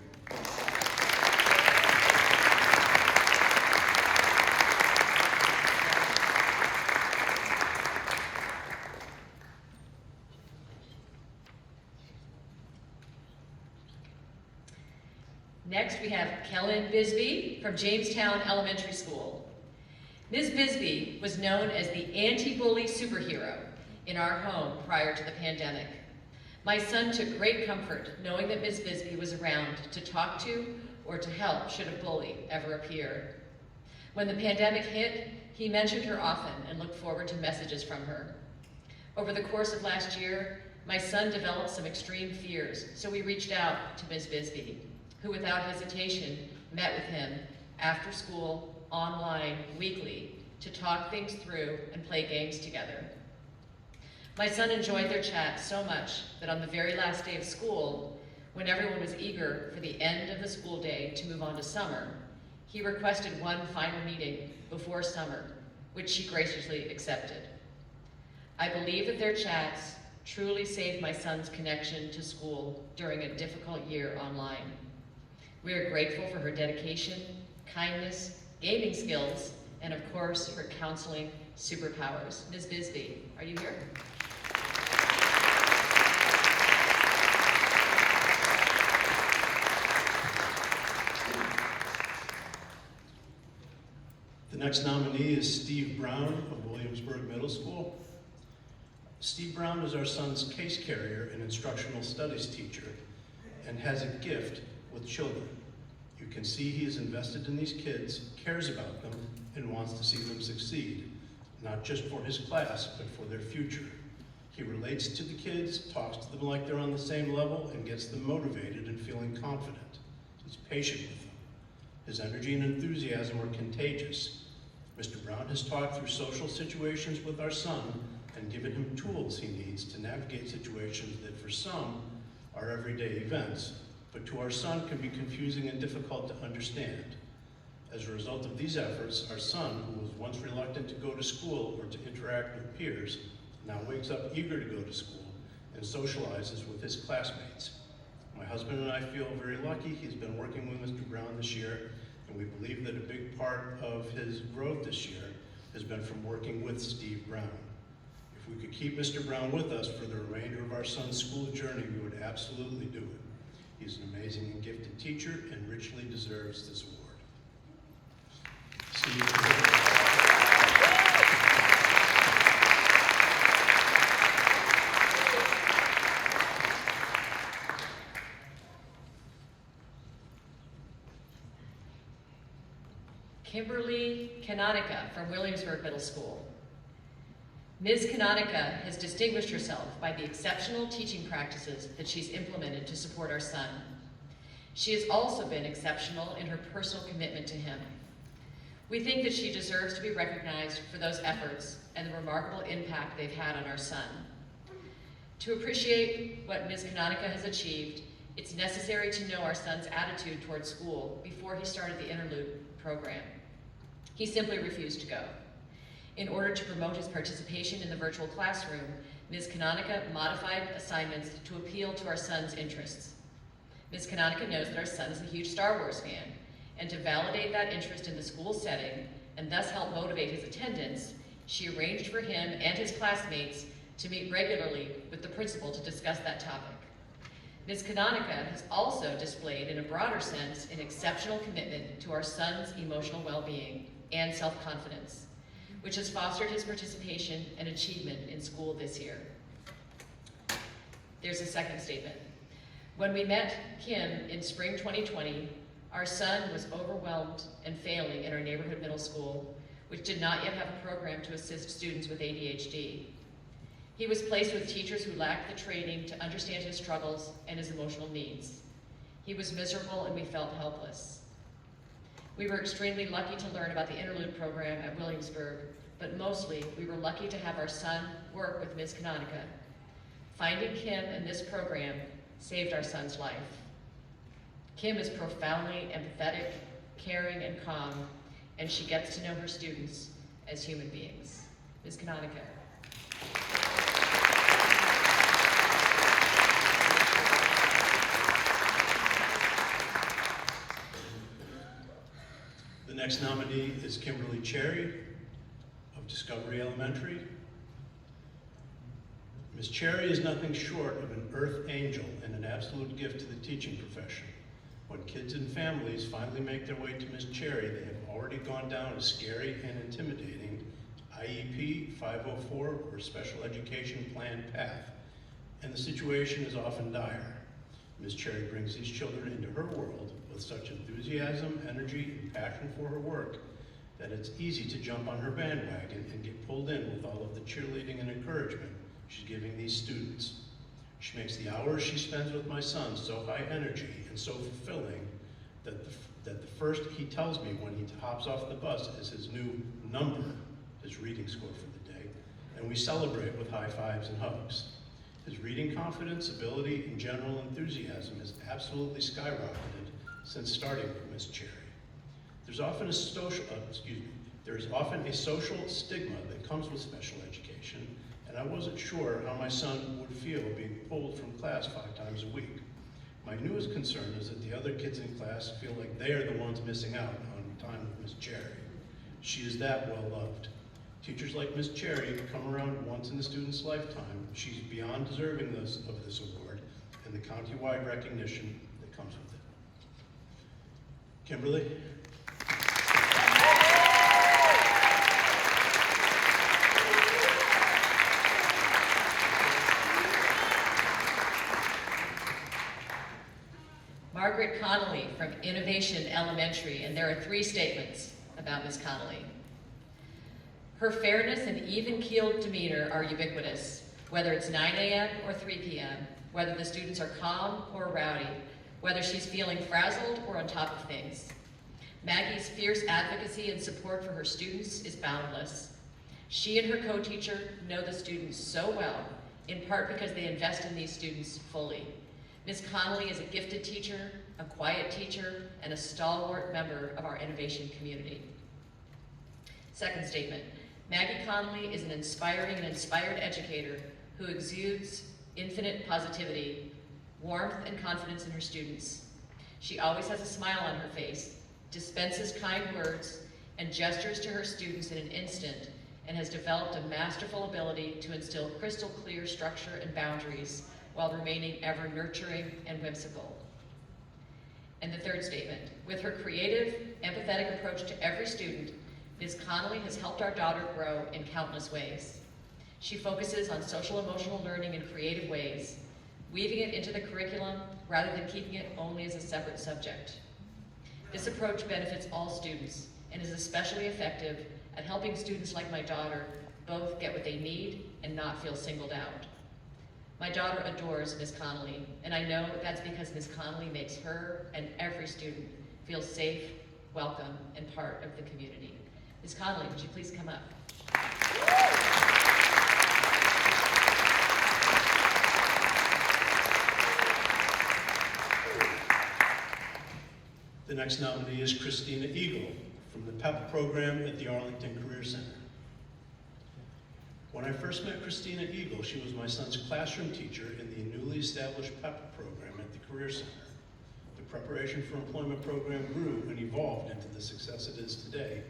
Next, we have Kellen Bisbee from Jamestown Elementary School. Ms. Bisbee was known as the anti-bully superhero in our home prior to the pandemic. My son took great comfort knowing that Ms. Bisbee was around to talk to or to help should a bully ever appear. When the pandemic hit, he mentioned her often and looked forward to messages from her. Over the course of last year, my son developed some extreme fears, so we reached out to Ms. Bisbee, who without hesitation met with him after school, online, weekly, to talk things through and play games together. My son enjoyed their chat so much that on the very last day of school, when everyone was eager for the end of the school day to move on to summer, he requested one final meeting before summer, which she graciously accepted. I believe that their chats truly saved my son's connection to school during a difficult year online. We are grateful for her dedication, kindness, gaming skills, and of course, her counseling superpowers. Ms. Bisbee, are you here? The next nominee is Steve Brown of Williamsburg Middle School. Steve Brown is our son's case carrier and instructional studies teacher and has a gift with children. You can see he is invested in these kids, cares about them, and wants to see them succeed, not just for his class, but for their future. He relates to the kids, talks to them like they're on the same level, and gets them motivated and feeling confident. He's patient with them. His energy and enthusiasm are contagious. Mr. Brown has talked through social situations with our son and given him tools he needs to navigate situations that for some are everyday events, but to our son can be confusing and difficult to understand. As a result of these efforts, our son, who was once reluctant to go to school or to interact with peers, now wakes up eager to go to school and socializes with his classmates. My husband and I feel very lucky he's been working with Mr. Brown this year, and we believe that a big part of his growth this year has been from working with Steve Brown. If we could keep Mr. Brown with us for the remainder of our son's school journey, we would absolutely do it. He's an amazing and gifted teacher and richly deserves this award. Kimberly Canonica from Williamsburg Middle School. Ms. Canonica has distinguished herself by the exceptional teaching practices that she's implemented to support our son. She has also been exceptional in her personal commitment to him. We think that she deserves to be recognized for those efforts and the remarkable impact they've had on our son. To appreciate what Ms. Canonica has achieved, it's necessary to know our son's attitude towards school before he started the interlude program. He simply refused to go. In order to promote his participation in the virtual classroom, Ms. Canonica modified assignments to appeal to our son's interests. Ms. Canonica knows that our son is a huge Star Wars fan, and to validate that interest in the school setting and thus help motivate his attendance, she arranged for him and his classmates to meet regularly with the principal to discuss that topic. Ms. Canonica has also displayed, in a broader sense, an exceptional commitment to our son's emotional well-being and self-confidence, which has fostered his participation and achievement in school this year. There's a second statement. When we met Kim in spring 2020, our son was overwhelmed and failing in our neighborhood middle school, which did not yet have a program to assist students with ADHD. He was placed with teachers who lacked the training to understand his struggles and his emotional needs. He was miserable and we felt helpless. We were extremely lucky to learn about the interlude program at Williamsburg, but mostly we were lucky to have our son work with Ms. Canonica. Finding Kim in this program saved our son's life. Kim is profoundly empathetic, caring, and calm, and she gets to know her students as human beings. Ms. Canonica. The next nominee is Kimberly Cherry of Discovery Elementary. Ms. Cherry is nothing short of an earth angel and an absolute gift to the teaching profession. When kids and families finally make their way to Ms. Cherry, they have already gone down a scary and intimidating IEP, 504, or special education plan path, and the situation is often dire. Ms. Cherry brings these children into her world with such enthusiasm, energy, and passion for her work that it's easy to jump on her bandwagon and get pulled in with all of the cheerleading and encouragement she's giving these students. She makes the hours she spends with my son so high energy and so fulfilling that the first he tells me when he hops off the bus is his new number, his reading score for the day, and we celebrate with high fives and hugs. His reading confidence, ability, and general enthusiasm has absolutely skyrocketed since starting with Ms. Cherry. There is often a social stigma that comes with special education, and I wasn't sure how my son would feel being pulled from class 5 times a week. My newest concern is that the other kids in class feel like they are the ones missing out on time with Ms. Cherry. She is that well loved. Teachers like Ms. Cherry come around once in the student's lifetime. She's beyond deserving of this award and the county-wide recognition that comes with it. Kimberly? Margaret Connolly from Innovation Elementary, and there are 3 statements about Ms. Connolly. Her fairness and even-keeled demeanor are ubiquitous, whether it's 9 a.m. or 3 p.m., whether the students are calm or rowdy, whether she's feeling frazzled or on top of things. Maggie's fierce advocacy and support for her students is boundless. She and her co-teacher know the students so well, in part because they invest in these students fully. Ms. Connolly is a gifted teacher, a quiet teacher, and a stalwart member of our innovation community. Second statement, Maggie Connolly is an inspiring and inspired educator who exudes infinite positivity, warmth, and confidence in her students. She always has a smile on her face, dispenses kind words, and gestures to her students in an instant, and has developed a masterful ability to instill crystal clear structure and boundaries while remaining ever nurturing and whimsical. And the third statement, with her creative, empathetic approach to every student, Ms. Connolly has helped our daughter grow in countless ways. She focuses on social-emotional learning in creative ways, weaving it into the curriculum rather than keeping it only as a separate subject. This approach benefits all students and is especially effective at helping students like my daughter both get what they need and not feel singled out. My daughter adores Ms. Connolly, and I know that's because Ms. Connolly makes her and every student feel safe, welcome, and part of the community. Ms. Connolly, would you please come up? The next nominee is Christina Eagle from the PEP program at the Arlington Career Center. When I first met Christina Eagle, she was my son's classroom teacher in the newly established PEP program at the Career Center. The Preparation for Employment program grew and evolved into the success it is today,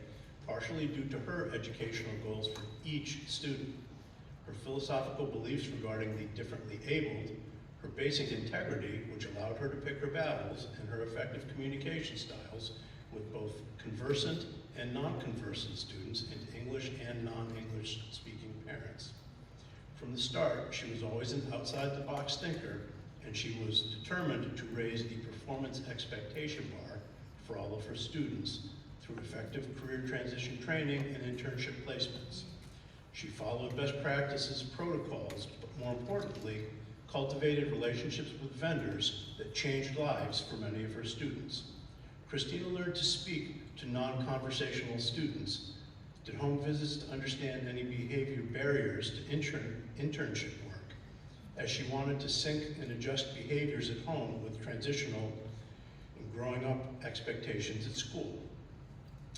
partially due to her educational goals for each student. Her philosophical beliefs regarding the differently abled, her basic integrity, which allowed her to pick her battles, and her effective communication styles with both conversant and non-conversant students and English and non-English speaking parents. From the start, she was always an outside-the-box thinker, and she was determined to raise the performance expectation bar for all of her students through effective career transition training and internship placements. She followed best practices, protocols, but more importantly, cultivated relationships with vendors that changed lives for many of her students. Christina learned to speak to non-conversational students, did home visits to understand any behavior barriers to internship work, as she wanted to sync and adjust behaviors at home with transitional and growing up expectations at school.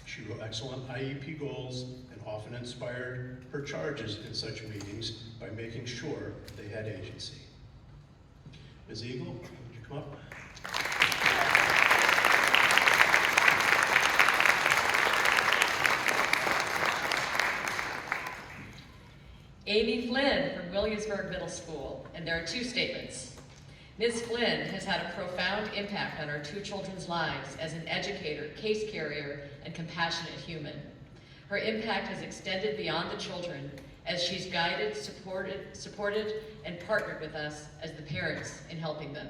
She wrote excellent IEP goals and often inspired her charges in such meetings by making sure they had agency. Ms. Eagle, would you come up? Amy Flynn from Williamsburg Middle School, and there are 2 statements. Ms. Flynn has had a profound impact on our two children's lives as an educator, case carrier, and compassionate human. Her impact has extended beyond the children as she's guided, supported, and partnered with us as the parents in helping them.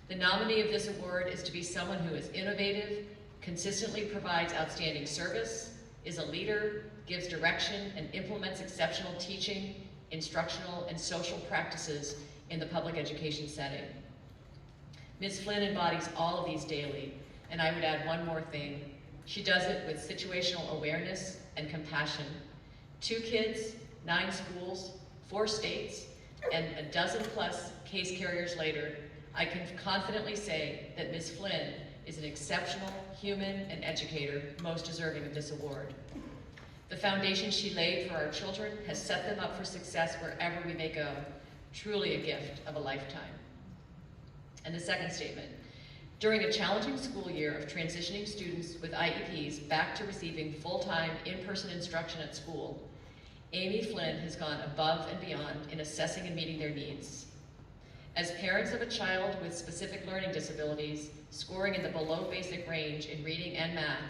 The nominee of this award is to be someone who is innovative, consistently provides outstanding service, is a leader, gives direction, and implements exceptional teaching, instructional, and social practices in the public education setting. Ms. Flynn embodies all of these daily, and I would add one more thing. She does it with situational awareness and compassion. 2 kids, 9 schools, 4 states, and a dozen plus case carriers later, I can confidently say that Ms. Flynn is an exceptional human and educator most deserving of this award. The foundation she laid for our children has set them up for success wherever we may go. Truly a gift of a lifetime. And the second statement, during a challenging school year of transitioning students with IEPs back to receiving full-time in-person instruction at school, Amy Flynn has gone above and beyond in assessing and meeting their needs. As parents of a child with specific learning disabilities, scoring in the below basic range in reading and math,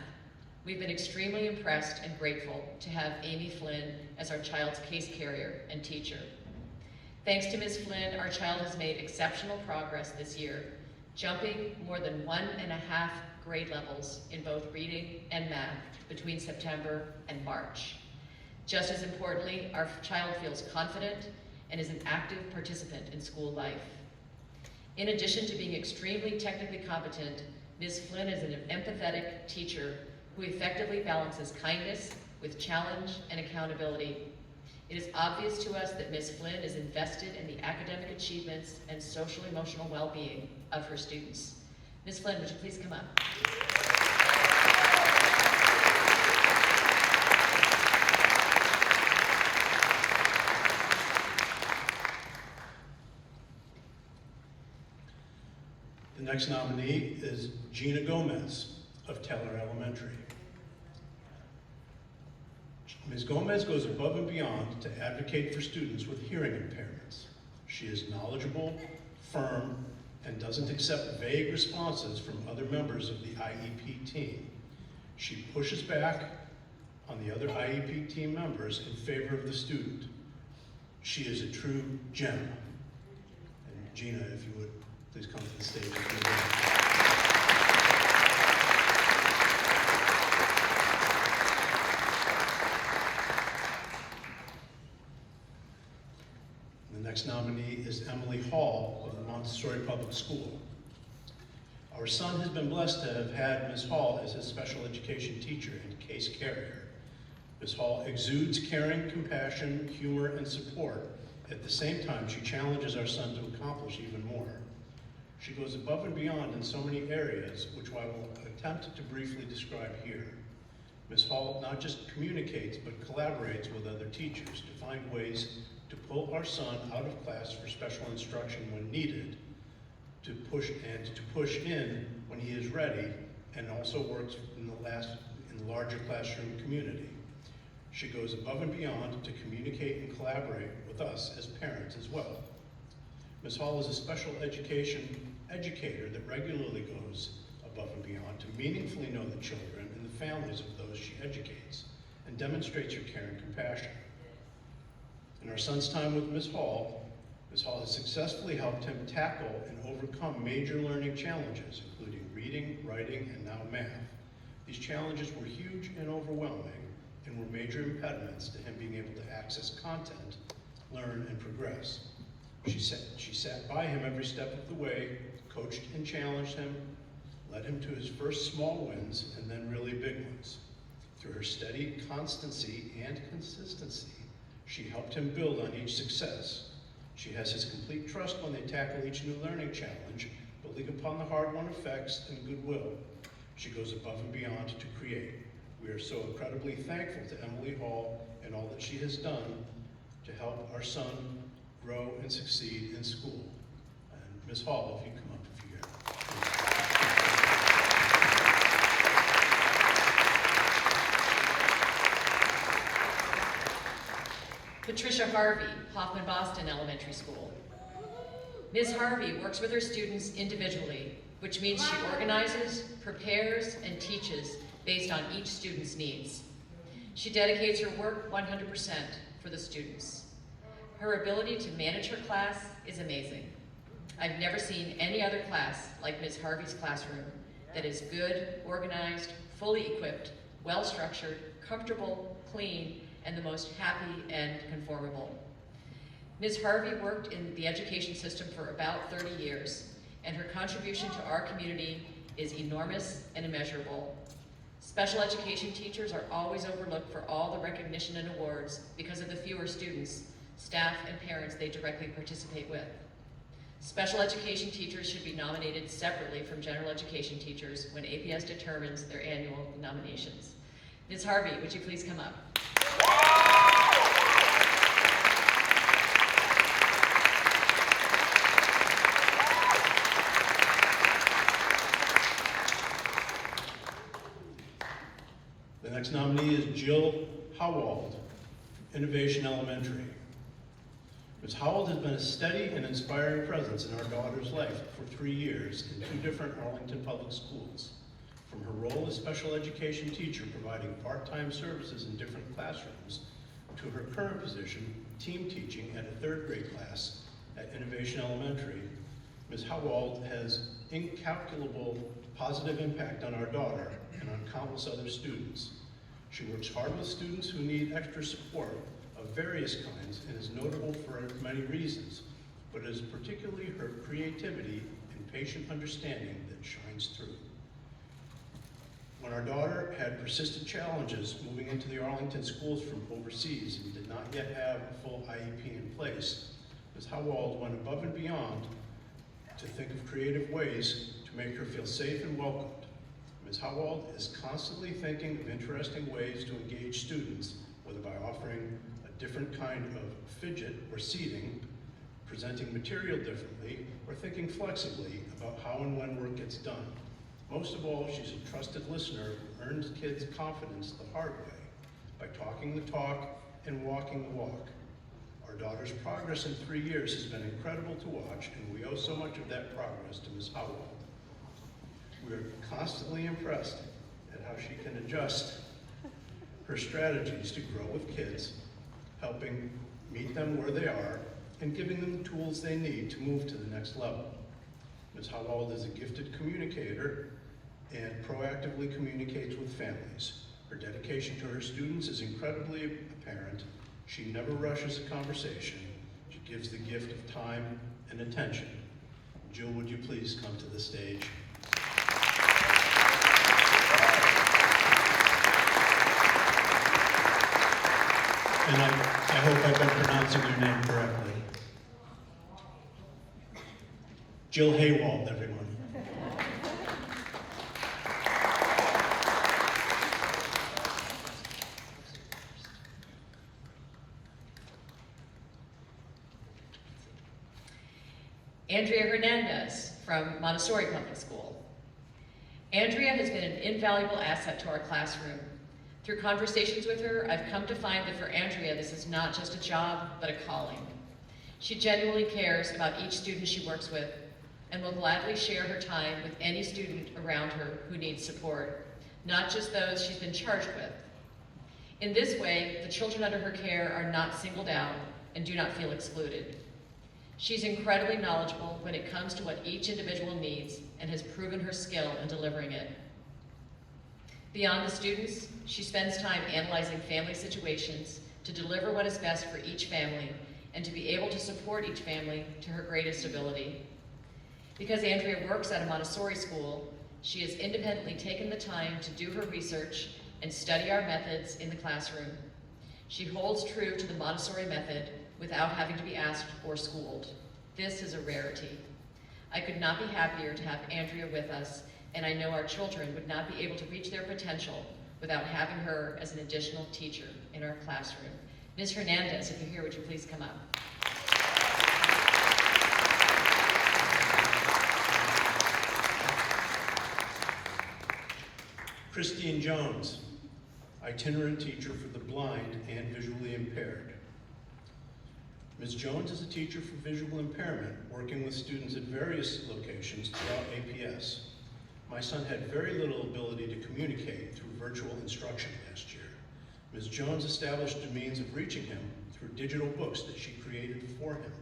we've been extremely impressed and grateful to have Amy Flynn as our child's case carrier and teacher. Thanks to Ms. Flynn, our child has made exceptional progress this year, jumping more than 1.5 grade levels in both reading and math between September and March. Just as importantly, our child feels confident and is an active participant in school life. In addition to being extremely technically competent, Ms. Flynn is an empathetic teacher who effectively balances kindness with challenge and accountability. It is obvious to us that Ms. Flynn is invested in the academic achievements and social emotional well-being of her students. Ms. Flynn, would you please come up? The next nominee is Gina Gomez of Teller Elementary. Ms. Gomez goes above and beyond to advocate for students with hearing impairments. She is knowledgeable, firm, and doesn't accept vague responses from other members of the IEP team. She pushes back on the other IEP team members in favor of the student. She is a true gem. And Gina, if you would, please come to the stage. The next nominee is Emily Hall of the Montessori Public School. Our son has been blessed to have had Ms. Hall as his special education teacher and case carrier. Ms. Hall exudes caring, compassion, humor, and support. At the same time, she challenges our son to accomplish even more. She goes above and beyond in so many areas, which I will attempt to briefly describe here. Ms. Hall not just communicates, but collaborates with other teachers to find ways to pull our son out of class for special instruction when needed, to push in when he is ready, and also works in the larger classroom community. She goes above and beyond to communicate and collaborate with us as parents as well. Ms. Hall is a special education educator that regularly goes above and beyond to meaningfully know the children and the families of those she educates, and demonstrates her care and compassion. In our son's time with Ms. Hall has successfully helped him tackle and overcome major learning challenges, including reading, writing, and now math. These challenges were huge and overwhelming, and were major impediments to him being able to access content, learn, and progress. She sat by him every step of the way, coached and challenged him, led him to his first small wins, and then really big ones. Through her steady constancy and consistency, she helped him build on each success. She has his complete trust when they tackle each new learning challenge, building upon the hard-won effects and goodwill. She goes above and beyond to create. We are so incredibly thankful to Emily Hall and all that she has done to help our son grow and succeed in school. And Ms. Hall, if you come up if you're Patricia Harvey, Hoffman Boston Elementary School. Ms. Harvey works with her students individually, which means she organizes, prepares, and teaches based on each student's needs. She dedicates her work 100% for the students. Her ability to manage her class is amazing. I've never seen any other class like Ms. Harvey's classroom that is good, organized, fully equipped, well-structured, comfortable, clean, and the most happy and conformable. Ms. Harvey worked in the education system for about 30 years, and her contribution to our community is enormous and immeasurable. Special education teachers are always overlooked for all the recognition and awards because of the fewer students, staff, and parents they directly participate with. Special education teachers should be nominated separately from general education teachers when APS determines their annual nominations. Ms. Harvey, would you please come up? The next nominee is Jill Howald, Innovation Elementary. Ms. Howald has been a steady and inspiring presence in our daughter's life for 3 years in 2 different Arlington public schools. From her role as special education teacher providing part-time services in different classrooms, to her current position, team teaching at a 3rd grade class at Innovation Elementary, Ms. Howald has incalculable positive impact on our daughter and on countless other students. She works hard with students who need extra support of various kinds and is notable for many reasons, but it is particularly her creativity and patient understanding that shines through. When our daughter had persistent challenges moving into the Arlington schools from overseas and did not yet have a full IEP in place, Ms. Howald went above and beyond to think of creative ways to make her feel safe and welcomed. Ms. Howald is constantly thinking of interesting ways to engage students, whether by offering a different kind of fidget or seating, presenting material differently, or thinking flexibly about how and when work gets done. Most of all, she's a trusted listener who earns kids' confidence the hard way, by talking the talk and walking the walk. Our daughter's progress in 3 years has been incredible to watch, and we owe so much of that progress to Ms. Howald. We are constantly impressed at how she can adjust her strategies to grow with kids, helping meet them where they are, and giving them the tools they need to move to the next level. Ms. Howald is a gifted communicator and proactively communicates with families. Her dedication to her students is incredibly apparent. She never rushes a conversation. She gives the gift of time and attention. Jill, would you please come to the stage? And I hope I've been pronouncing your name correctly. Jill Haywald, everyone. Andrea Hernandez from Montessori Public School. Andrea has been an invaluable asset to our classroom. Through conversations with her, I've come to find that for Andrea, this is not just a job, but a calling. She genuinely cares about each student she works with and will gladly share her time with any student around her who needs support, not just those she's been charged with. In this way, the children under her care are not singled out and do not feel excluded. She's incredibly knowledgeable when it comes to what each individual needs and has proven her skill in delivering it. Beyond the students, she spends time analyzing family situations to deliver what is best for each family and to be able to support each family to her greatest ability. Because Andrea works at a Montessori school, she has independently taken the time to do her research and study our methods in the classroom. She holds true to the Montessori method without having to be asked or schooled. This is a rarity. I could not be happier to have Andrea with us, and I know our children would not be able to reach their potential without having her as an additional teacher in our classroom. Ms. Hernandez, if you're here, would you please come up? Christine Jones, itinerant teacher for the blind and visually impaired. Ms. Jones is a teacher for visual impairment, working with students at various locations throughout APS. My son had very little ability to communicate through virtual instruction last year. Ms. Jones established a means of reaching him through digital books that she created for him.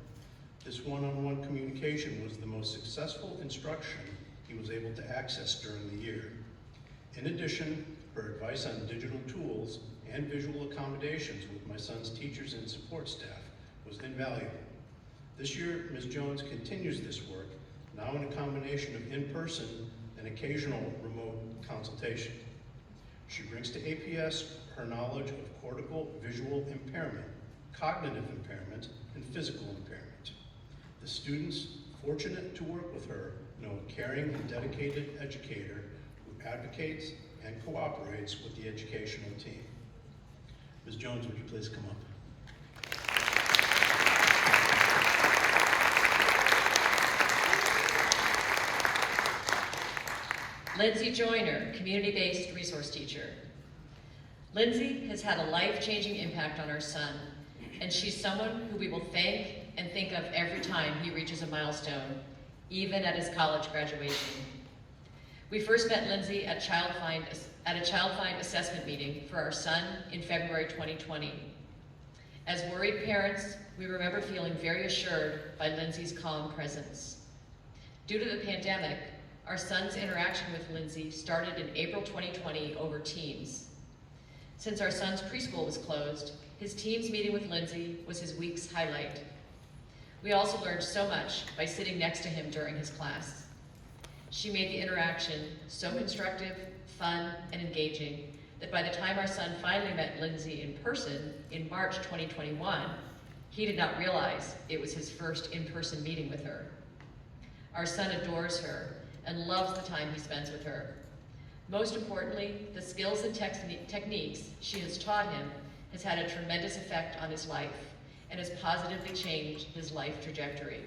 This one-on-one communication was the most successful instruction he was able to access during the year. In addition, her advice on digital tools and visual accommodations with my son's teachers and support staff was invaluable. This year, Ms. Jones continues this work, now in a combination of in-person and occasional remote consultation. She brings to APS her knowledge of cortical visual impairment, cognitive impairment, and physical impairment. The students fortunate to work with her know a caring and dedicated educator who advocates and cooperates with the educational team. Ms. Jones, would you please come up? Lindsay Joyner, community-based resource teacher. Lindsay has had a life-changing impact on our son, and she's someone who we will thank and think of every time he reaches a milestone, even at his college graduation. We first met Lindsay at a Child Find assessment meeting for our son in February 2020. As worried parents, we remember feeling very assured by Lindsay's calm presence. Due to the pandemic, our son's interaction with Lindsay started in April 2020 over Teams. Since our son's preschool was closed, his Teams meeting with Lindsay was his week's highlight. We also learned so much by sitting next to him during his class. She made the interaction so constructive, fun, and engaging that by the time our son finally met Lindsay in person in March 2021, he did not realize it was his first in-person meeting with her. Our son adores her and loves the time he spends with her. Most importantly, the skills and techniques she has taught him has had a tremendous effect on his life and has positively changed his life trajectory.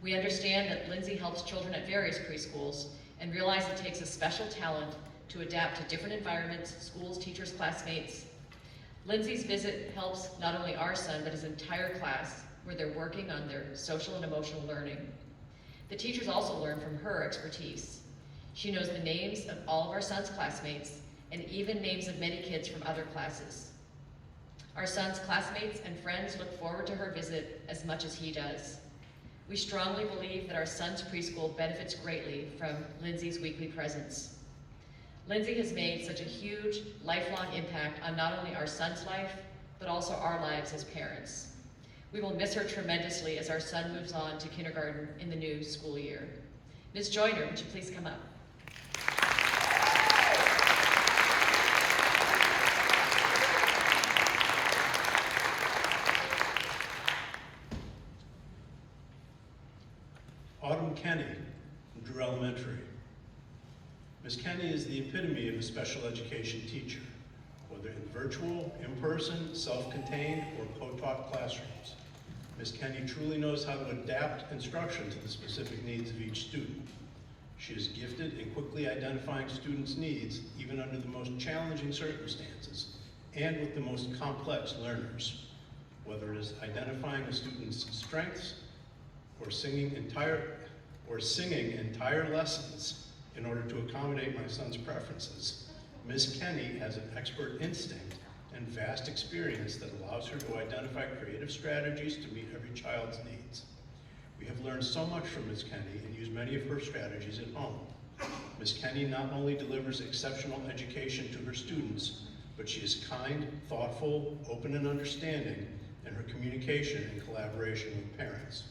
We understand that Lindsay helps children at various preschools and realize it takes a special talent to adapt to different environments, schools, teachers, classmates. Lindsay's visit helps not only our son, but his entire class, where they're working on their social and emotional learning. The teachers also learn from her expertise. She knows the names of all of our son's classmates and even names of many kids from other classes. Our son's classmates and friends look forward to her visit as much as he does. We strongly believe that our son's preschool benefits greatly from Lindsay's weekly presence. Lindsay has made such a huge, lifelong impact on not only our son's life, but also our lives as parents. We will miss her tremendously as our son moves on to kindergarten in the new school year. Ms. Joyner, would you please come up? Autumn Kenny from Drew Elementary. Ms. Kenny is the epitome of a special education teacher, whether in virtual, in-person, self-contained, or co-taught classrooms. Ms. Kenny truly knows how to adapt instruction to the specific needs of each student. She is gifted in quickly identifying students' needs, even under the most challenging circumstances, and with the most complex learners, whether it is identifying a student's strengths or singing entire lessons in order to accommodate my son's preferences. Ms. Kenny has an expert instinct and vast experience that allows her to identify creative strategies to meet every child's needs. We have learned so much from Ms. Kenny and use many of her strategies at home. Ms. Kenny not only delivers exceptional education to her students, but she is kind, thoughtful, open and understanding in her communication and collaboration with parents.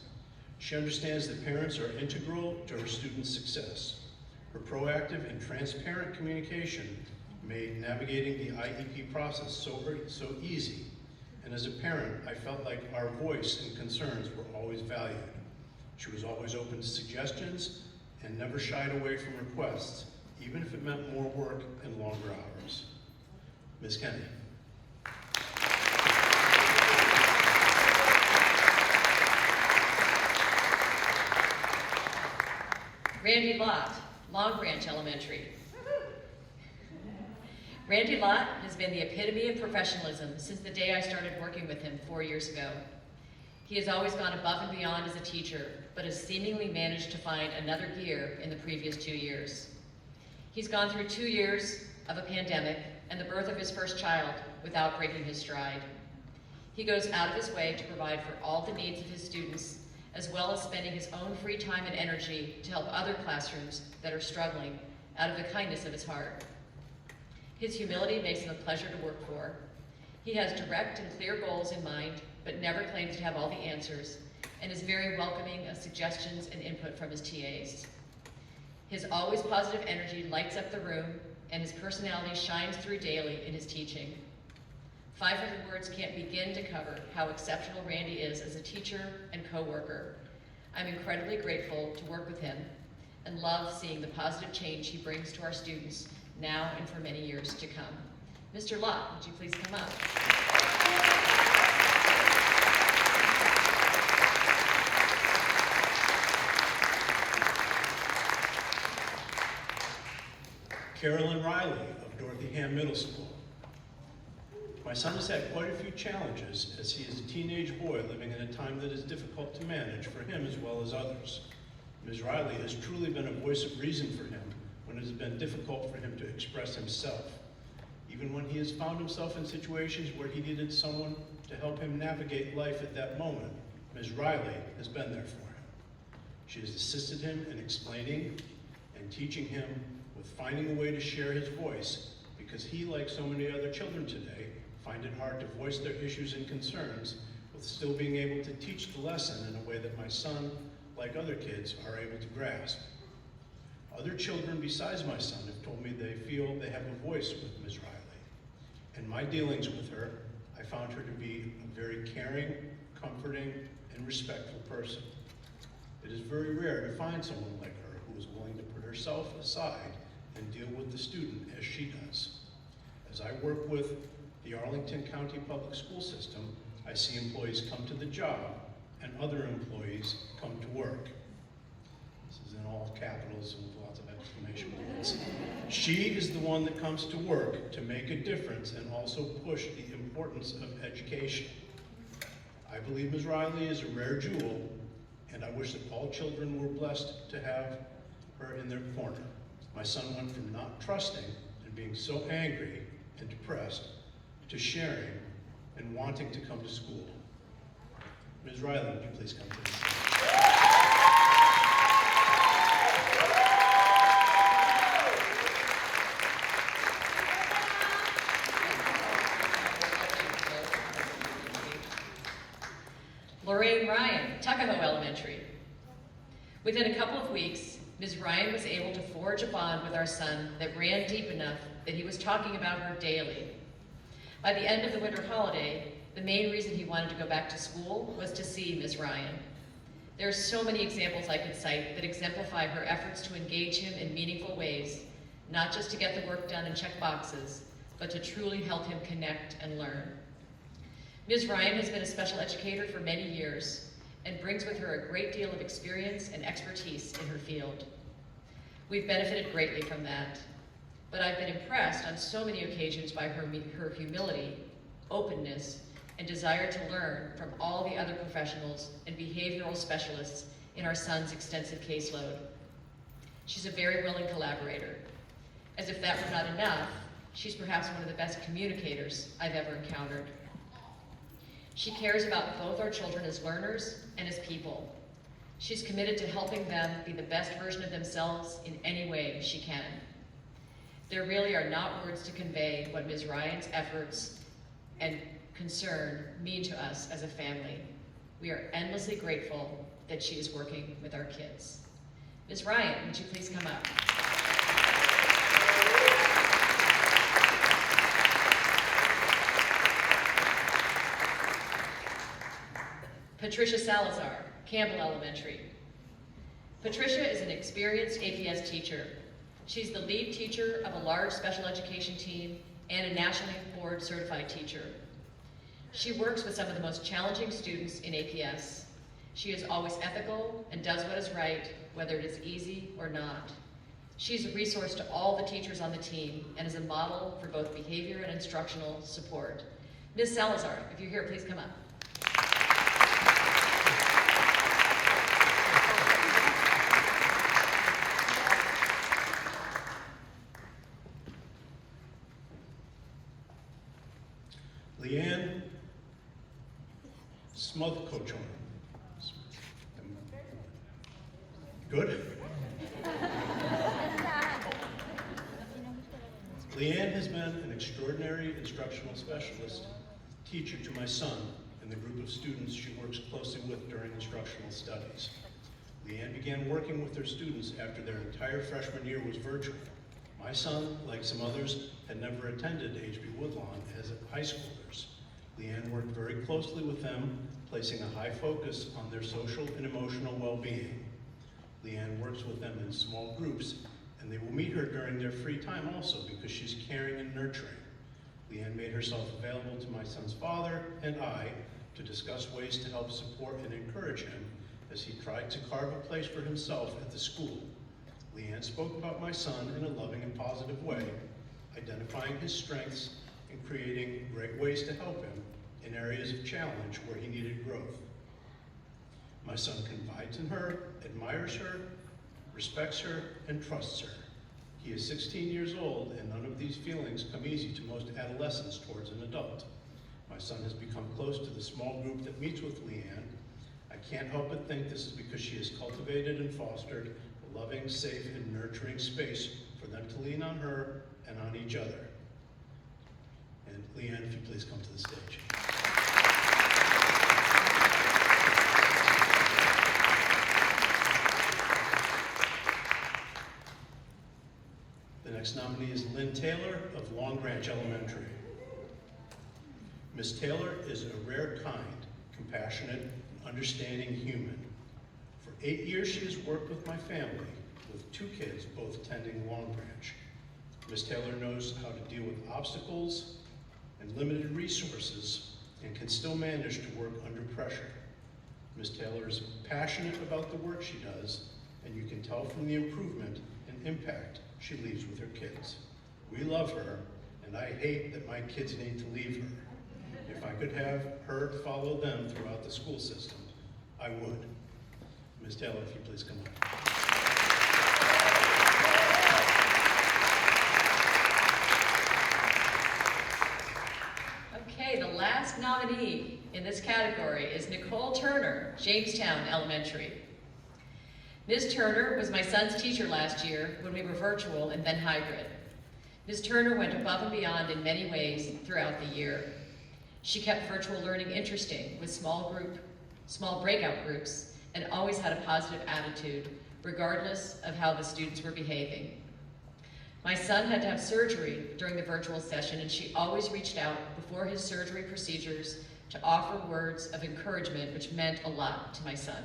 She understands that parents are integral to her students' success. Her proactive and transparent communication made navigating the IEP process so easy, and as a parent, I felt like our voice and concerns were always valued. She was always open to suggestions and never shied away from requests, even if it meant more work and longer hours. Ms. Kenny. Randy Lott, Long Branch Elementary. Randy Lott has been the epitome of professionalism since the day I started working with him 4 years ago. He has always gone above and beyond as a teacher, but has seemingly managed to find another gear in the previous 2 years. He's gone through 2 years of a pandemic and the birth of his first child without breaking his stride. He goes out of his way to provide for all the needs of his students, as well as spending his own free time and energy to help other classrooms that are struggling out of the kindness of his heart. His humility makes him a pleasure to work for. He has direct and clear goals in mind, but never claims to have all the answers, and is very welcoming of suggestions and input from his TAs. His always positive energy lights up the room, and his personality shines through daily in his teaching. 500 words can't begin to cover how exceptional Randy is as a teacher and co-worker. I'm incredibly grateful to work with him and love seeing the positive change he brings to our students now and for many years to come. Mr. Lott, would you please come up? Carolyn Reilly of Dorothyham Middle School. My son has had quite a few challenges as he is a teenage boy living in a time that is difficult to manage for him as well as others. Ms. Reilly has truly been a voice of reason for him when it has been difficult for him to express himself. Even when he has found himself in situations where he needed someone to help him navigate life at that moment, Ms. Reilly has been there for him. She has assisted him in explaining and teaching him with finding a way to share his voice, because he, like so many other children today, find it hard to voice their issues and concerns with still being able to teach the lesson in a way that my son, like other kids, are able to grasp. Other children besides my son have told me they feel they have a voice with Ms. Reilly. In my dealings with her, I found her to be a very caring, comforting, and respectful person. It is very rare to find someone like her who is willing to put herself aside and deal with the student as she does. As I work with the Arlington County Public School System, I see employees come to the job and other employees come to work. This is in all capitals and lots of exclamation points. She is the one that comes to work to make a difference and also push the importance of education. I believe Ms. Reilly is a rare jewel, and I wish that all children were blessed to have her in their corner. My son went from not trusting and being so angry and depressed to sharing and wanting to come to school. Ms. Reilly, would you please come to the stage? Lorraine Ryan, Tuckahoe Elementary. Within a couple of weeks, Ms. Ryan was able to forge a bond with our son that ran deep enough that he was talking about her daily. By the end of the winter holiday, the main reason he wanted to go back to school was to see Ms. Ryan. There are so many examples I could cite that exemplify her efforts to engage him in meaningful ways, not just to get the work done and check boxes, but to truly help him connect and learn. Ms. Ryan has been a special educator for many years and brings with her a great deal of experience and expertise in her field. We've benefited greatly from that, but I've been impressed on so many occasions by her humility, openness, and desire to learn from all the other professionals and behavioral specialists in our son's extensive caseload. She's a very willing collaborator. As if that were not enough, she's perhaps one of the best communicators I've ever encountered. She cares about both our children as learners and as people. She's committed to helping them be the best version of themselves in any way she can. There really are not words to convey what Ms. Ryan's efforts and concern mean to us as a family. We are endlessly grateful that she is working with our kids. Ms. Ryan, would you please come up? Patricia Salazar, Campbell Elementary. Patricia is an experienced APS teacher. She's the lead teacher of a large special education team and a nationally board certified teacher. She works with some of the most challenging students in APS. She is always ethical and does what is right, whether it is easy or not. She's a resource to all the teachers on the team and is a model for both behavior and instructional support. Ms. Salazar, if you're here, please come up. some other co-children. Good? Leanne has been an extraordinary instructional specialist teacher to my son and the group of students she works closely with during instructional studies. Leanne began working with her students after their entire freshman year was virtual. My son, like some others, had never attended Hb Woodlawn as high schoolers. Leanne worked very closely with them, placing a high focus on their social and emotional well-being. Leanne works with them in small groups, and they will meet her during their free time also because she's caring and nurturing. Leanne made herself available to my son's father and I to discuss ways to help support and encourage him as he tried to carve a place for himself at the school. Leanne spoke about my son in a loving and positive way, identifying his strengths and creating great ways to help him in areas of challenge where he needed growth. My son confides in her, admires her, respects her, and trusts her. He is 16 years old, and none of these feelings come easy to most adolescents towards an adult. My son has become close to the small group that meets with Leanne. I can't help but think this is because she has cultivated and fostered a loving, safe, and nurturing space for them to lean on her and on each other. And Leanne, if you please come to the stage. The next nominee is Lynn Taylor of Long Branch Elementary. Ms. Taylor is a rare kind, compassionate, and understanding human. For 8 years she has worked with my family, with 2 kids both attending Long Branch. Ms. Taylor knows how to deal with obstacles and limited resources and can still manage to work under pressure. Ms. Taylor is passionate about the work she does, and you can tell from the improvement and impact she leaves with her kids. We love her, and I hate that my kids need to leave her. If I could have her follow them throughout the school system, I would. Ms. Taylor, if you please come up. Okay, the last nominee in this category is Nicole Turner, Jamestown Elementary. Ms. Turner was my son's teacher last year when we were virtual and then hybrid. Ms. Turner went above and beyond in many ways throughout the year. She kept virtual learning interesting with small breakout groups and always had a positive attitude regardless of how the students were behaving. My son had to have surgery during the virtual session, and she always reached out before his surgery procedures to offer words of encouragement, which meant a lot to my son.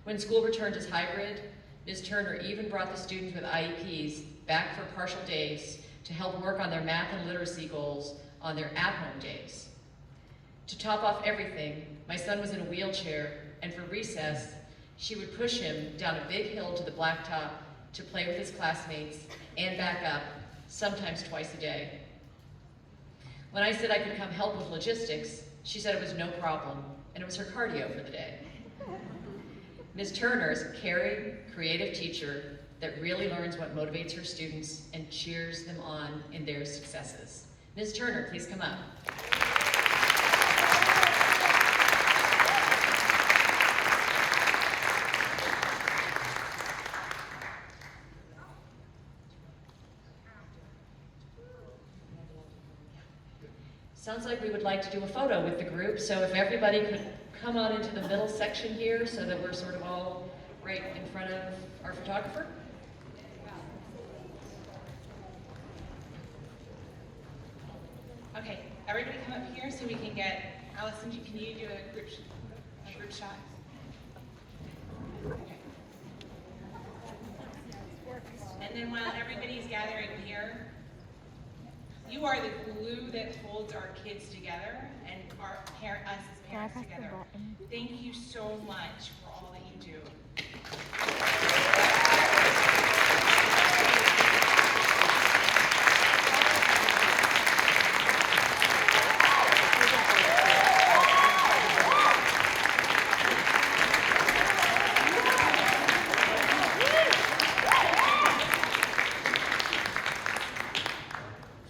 When school returned as hybrid, Ms. Turner even brought the students with IEPs back for partial days to help work on their math and literacy goals on their at-home days. To top off everything, my son was in a wheelchair, and for recess, she would push him down a big hill to the blacktop to play with his classmates and back up, sometimes twice a day. When I said I could come help with logistics, she said it was no problem, and it was her cardio for the day. Ms. Turner is a caring, creative teacher that really learns what motivates her students and cheers them on in their successes. Ms. Turner, please come up. Sounds like we would like to do a photo with the group, so if everybody could come on into the middle section here so that we're sort of all right in front of our photographer. Okay, everybody come up here so we can get, Allison, can you do a group shot? Okay. And then while everybody's gathering here, you are the glue that holds our kids together and us as parents together. Thank you so much for all that you do.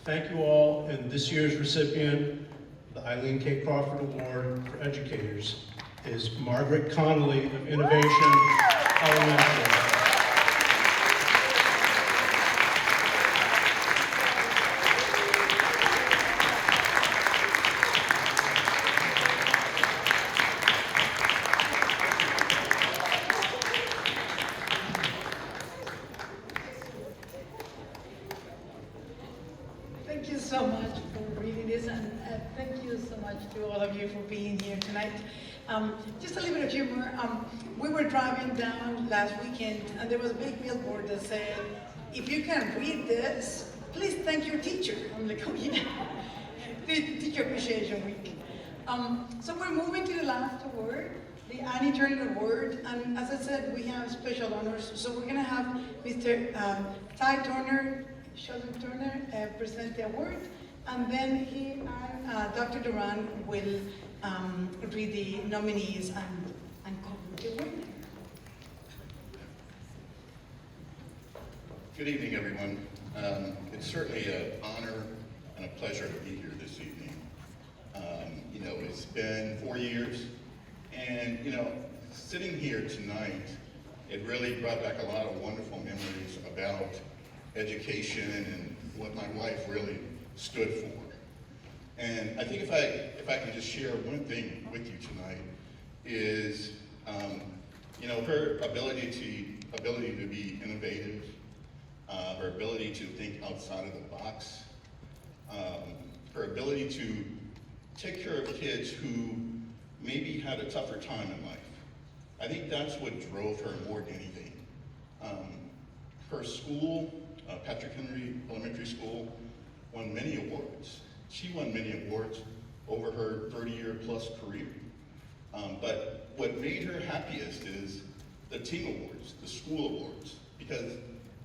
Thank you all, and this year's recipient, the Eileen K. Crawford Award for Educators is Margaret Connolly of Innovation Elementary. Thank you so much for reading this, and thank you so much to all of you for being here tonight. Just a little bit of humor. We were driving down last weekend, and there was a big billboard that said, "If you can read this, please thank your teacher." I'm like, oh yeah, Teacher Appreciation Week. So we're moving to the last award, the Annie Turner Award, and as I said, we have special honors. So we're gonna have Mr. Sheldon Turner present the award, and then he and Dr. Duran will read the nominees and call the winner. Good evening, everyone. It's certainly an honor and a pleasure to be here this evening. It's been 4 years, and sitting here tonight, it really brought back a lot of wonderful memories about education and what my wife really stood for. And I think if I can just share one thing with you tonight is, her ability to be innovative, her ability to think outside of the box, her ability to take care of kids who maybe had a tougher time in life. I think that's what drove her more than anything. Her school, Patrick Henry Elementary School, won many awards. She won many awards over her 30-year plus career. But what made her happiest is the team awards, the school awards, because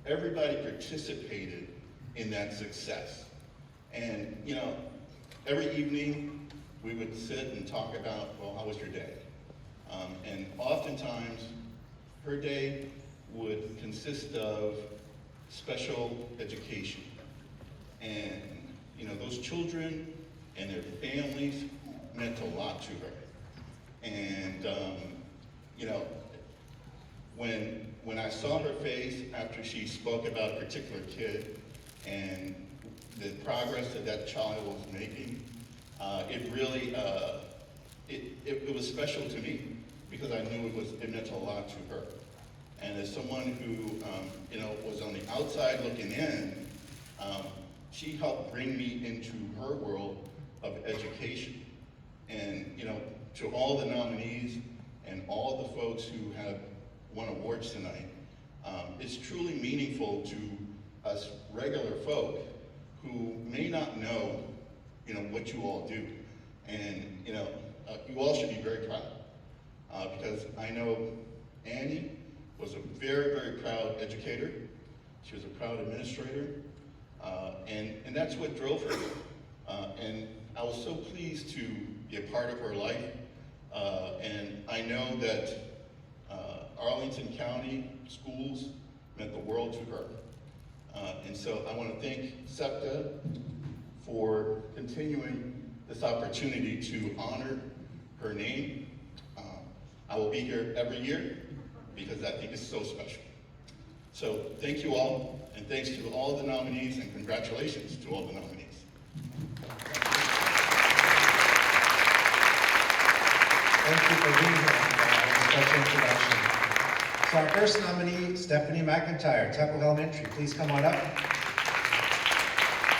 everybody participated in that success. And every evening we would sit and talk about, well, how was your day? And oftentimes her day would consist of special education. And those children and their families meant a lot to her. And when I saw her face after she spoke about a particular kid and the progress that child was making, it really it was special to me because I knew it meant a lot to her. And as someone who was on the outside looking in, she helped bring me into her world of education. And to all the nominees and all the folks who have won awards tonight, it's truly meaningful to us regular folk who may not know what you all do. And you all should be very proud because I know Annie was a very, very proud educator. She was a proud administrator, and that's what drove her. And I was so pleased to be a part of her life, and I know that Arlington County schools meant the world to her. And so I want to thank SEPTA for continuing this opportunity to honor her name. I will be here every year because I think it's so special. So thank you all, and thanks to all the nominees, and congratulations to all the nominees. Thank you for being here for a special introduction. So our first nominee, Stephanie McIntyre, Tuckahoe Elementary. Please come on up.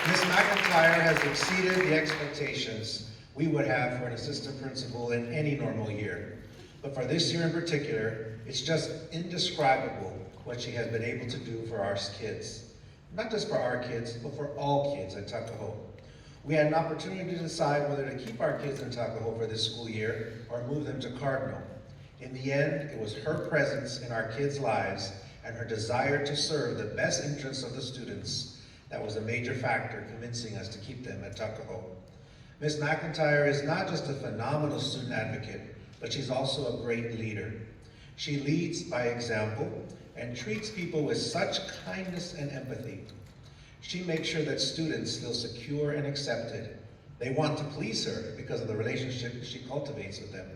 Ms. McIntyre has exceeded the expectations we would have for an assistant principal in any normal year. But for this year in particular, it's just indescribable what she has been able to do for our kids. Not just for our kids, but for all kids at Tuckahoe. We had an opportunity to decide whether to keep our kids in Tuckahoe for this school year or move them to Cardinal. In the end, it was her presence in our kids' lives and her desire to serve the best interests of the students that was a major factor convincing us to keep them at Tuckahoe. Ms. McIntyre is not just a phenomenal student advocate, but she's also a great leader. She leads by example and treats people with such kindness and empathy. She makes sure that students feel secure and accepted, They want to please her because of the relationship she cultivates with them.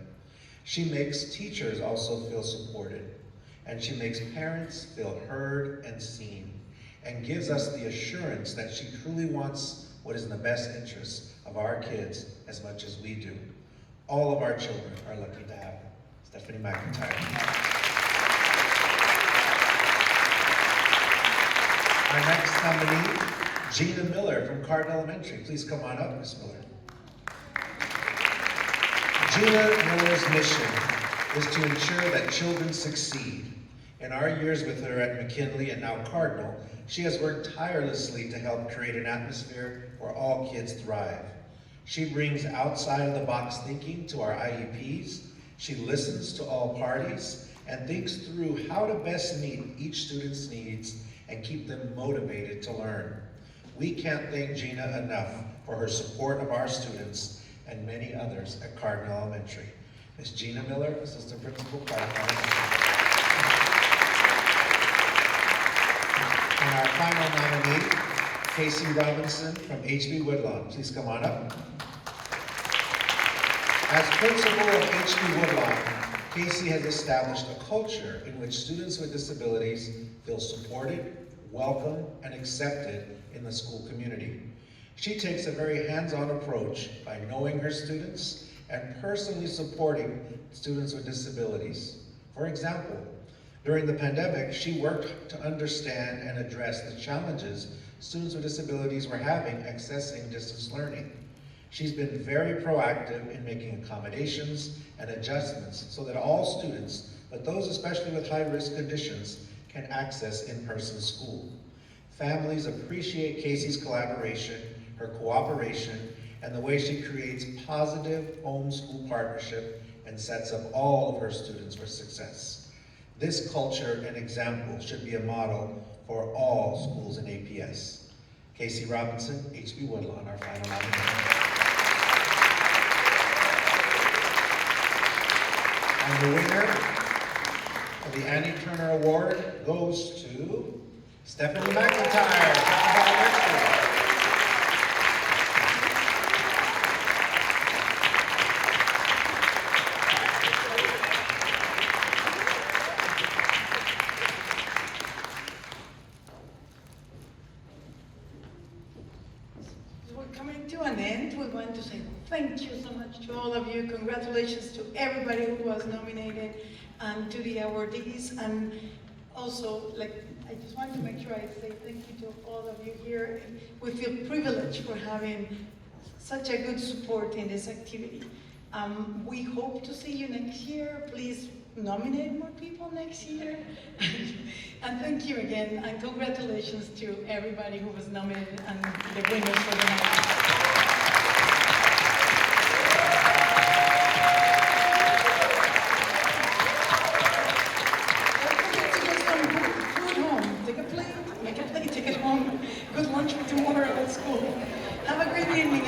She makes teachers also feel supported, and she makes parents feel heard and seen, and gives us the assurance that she truly wants what is in the best interest of our kids as much as we do. All of our children are lucky to have her. Stephanie McIntyre. Our next nominee, Gina Miller from Cardinal Elementary. Please come on up, Ms. Miller. Gina Miller's mission is to ensure that children succeed. In our years with her at McKinley and now Cardinal, she has worked tirelessly to help create an atmosphere where all kids thrive. She brings outside-of-the-box thinking to our IEPs. She listens to all parties and thinks through how to best meet each student's needs and keep them motivated to learn. We can't thank Gina enough for her support of our students and many others at Cardinal Elementary. Ms. Gina Miller, Assistant Principal, Cardinal Elementary. And our final nominee, Casey Robinson from Hb Woodlawn. Please come on up. As principal of Hb Woodlawn, Casey has established a culture in which students with disabilities feel supported, welcome, and accepted in the school community. She takes a very hands-on approach by knowing her students and personally supporting students with disabilities. For example, during the pandemic, she worked to understand and address the challenges students with disabilities were having accessing distance learning. She's been very proactive in making accommodations and adjustments so that all students, but those especially with high-risk conditions, can access in-person school. Families appreciate Casey's collaboration, her cooperation, and the way she creates positive home-school partnership and sets up all of her students for success. This culture and example should be a model for all schools in APS. Casey Robinson, Hb Woodlawn, our final nominee. And the winner of the Annie Turner Award goes to Stephanie McIntyre. We're coming to an end. We want to say thank you so much to all of you. Congratulations to everybody who was nominated and to the awardees. And also, I just want to make sure I say thank you to all of you here. We feel privileged for having such a good support in this activity. We hope to see you next year. Please nominate more people next year. And thank you again, and congratulations to everybody who was nominated and the winners for the night.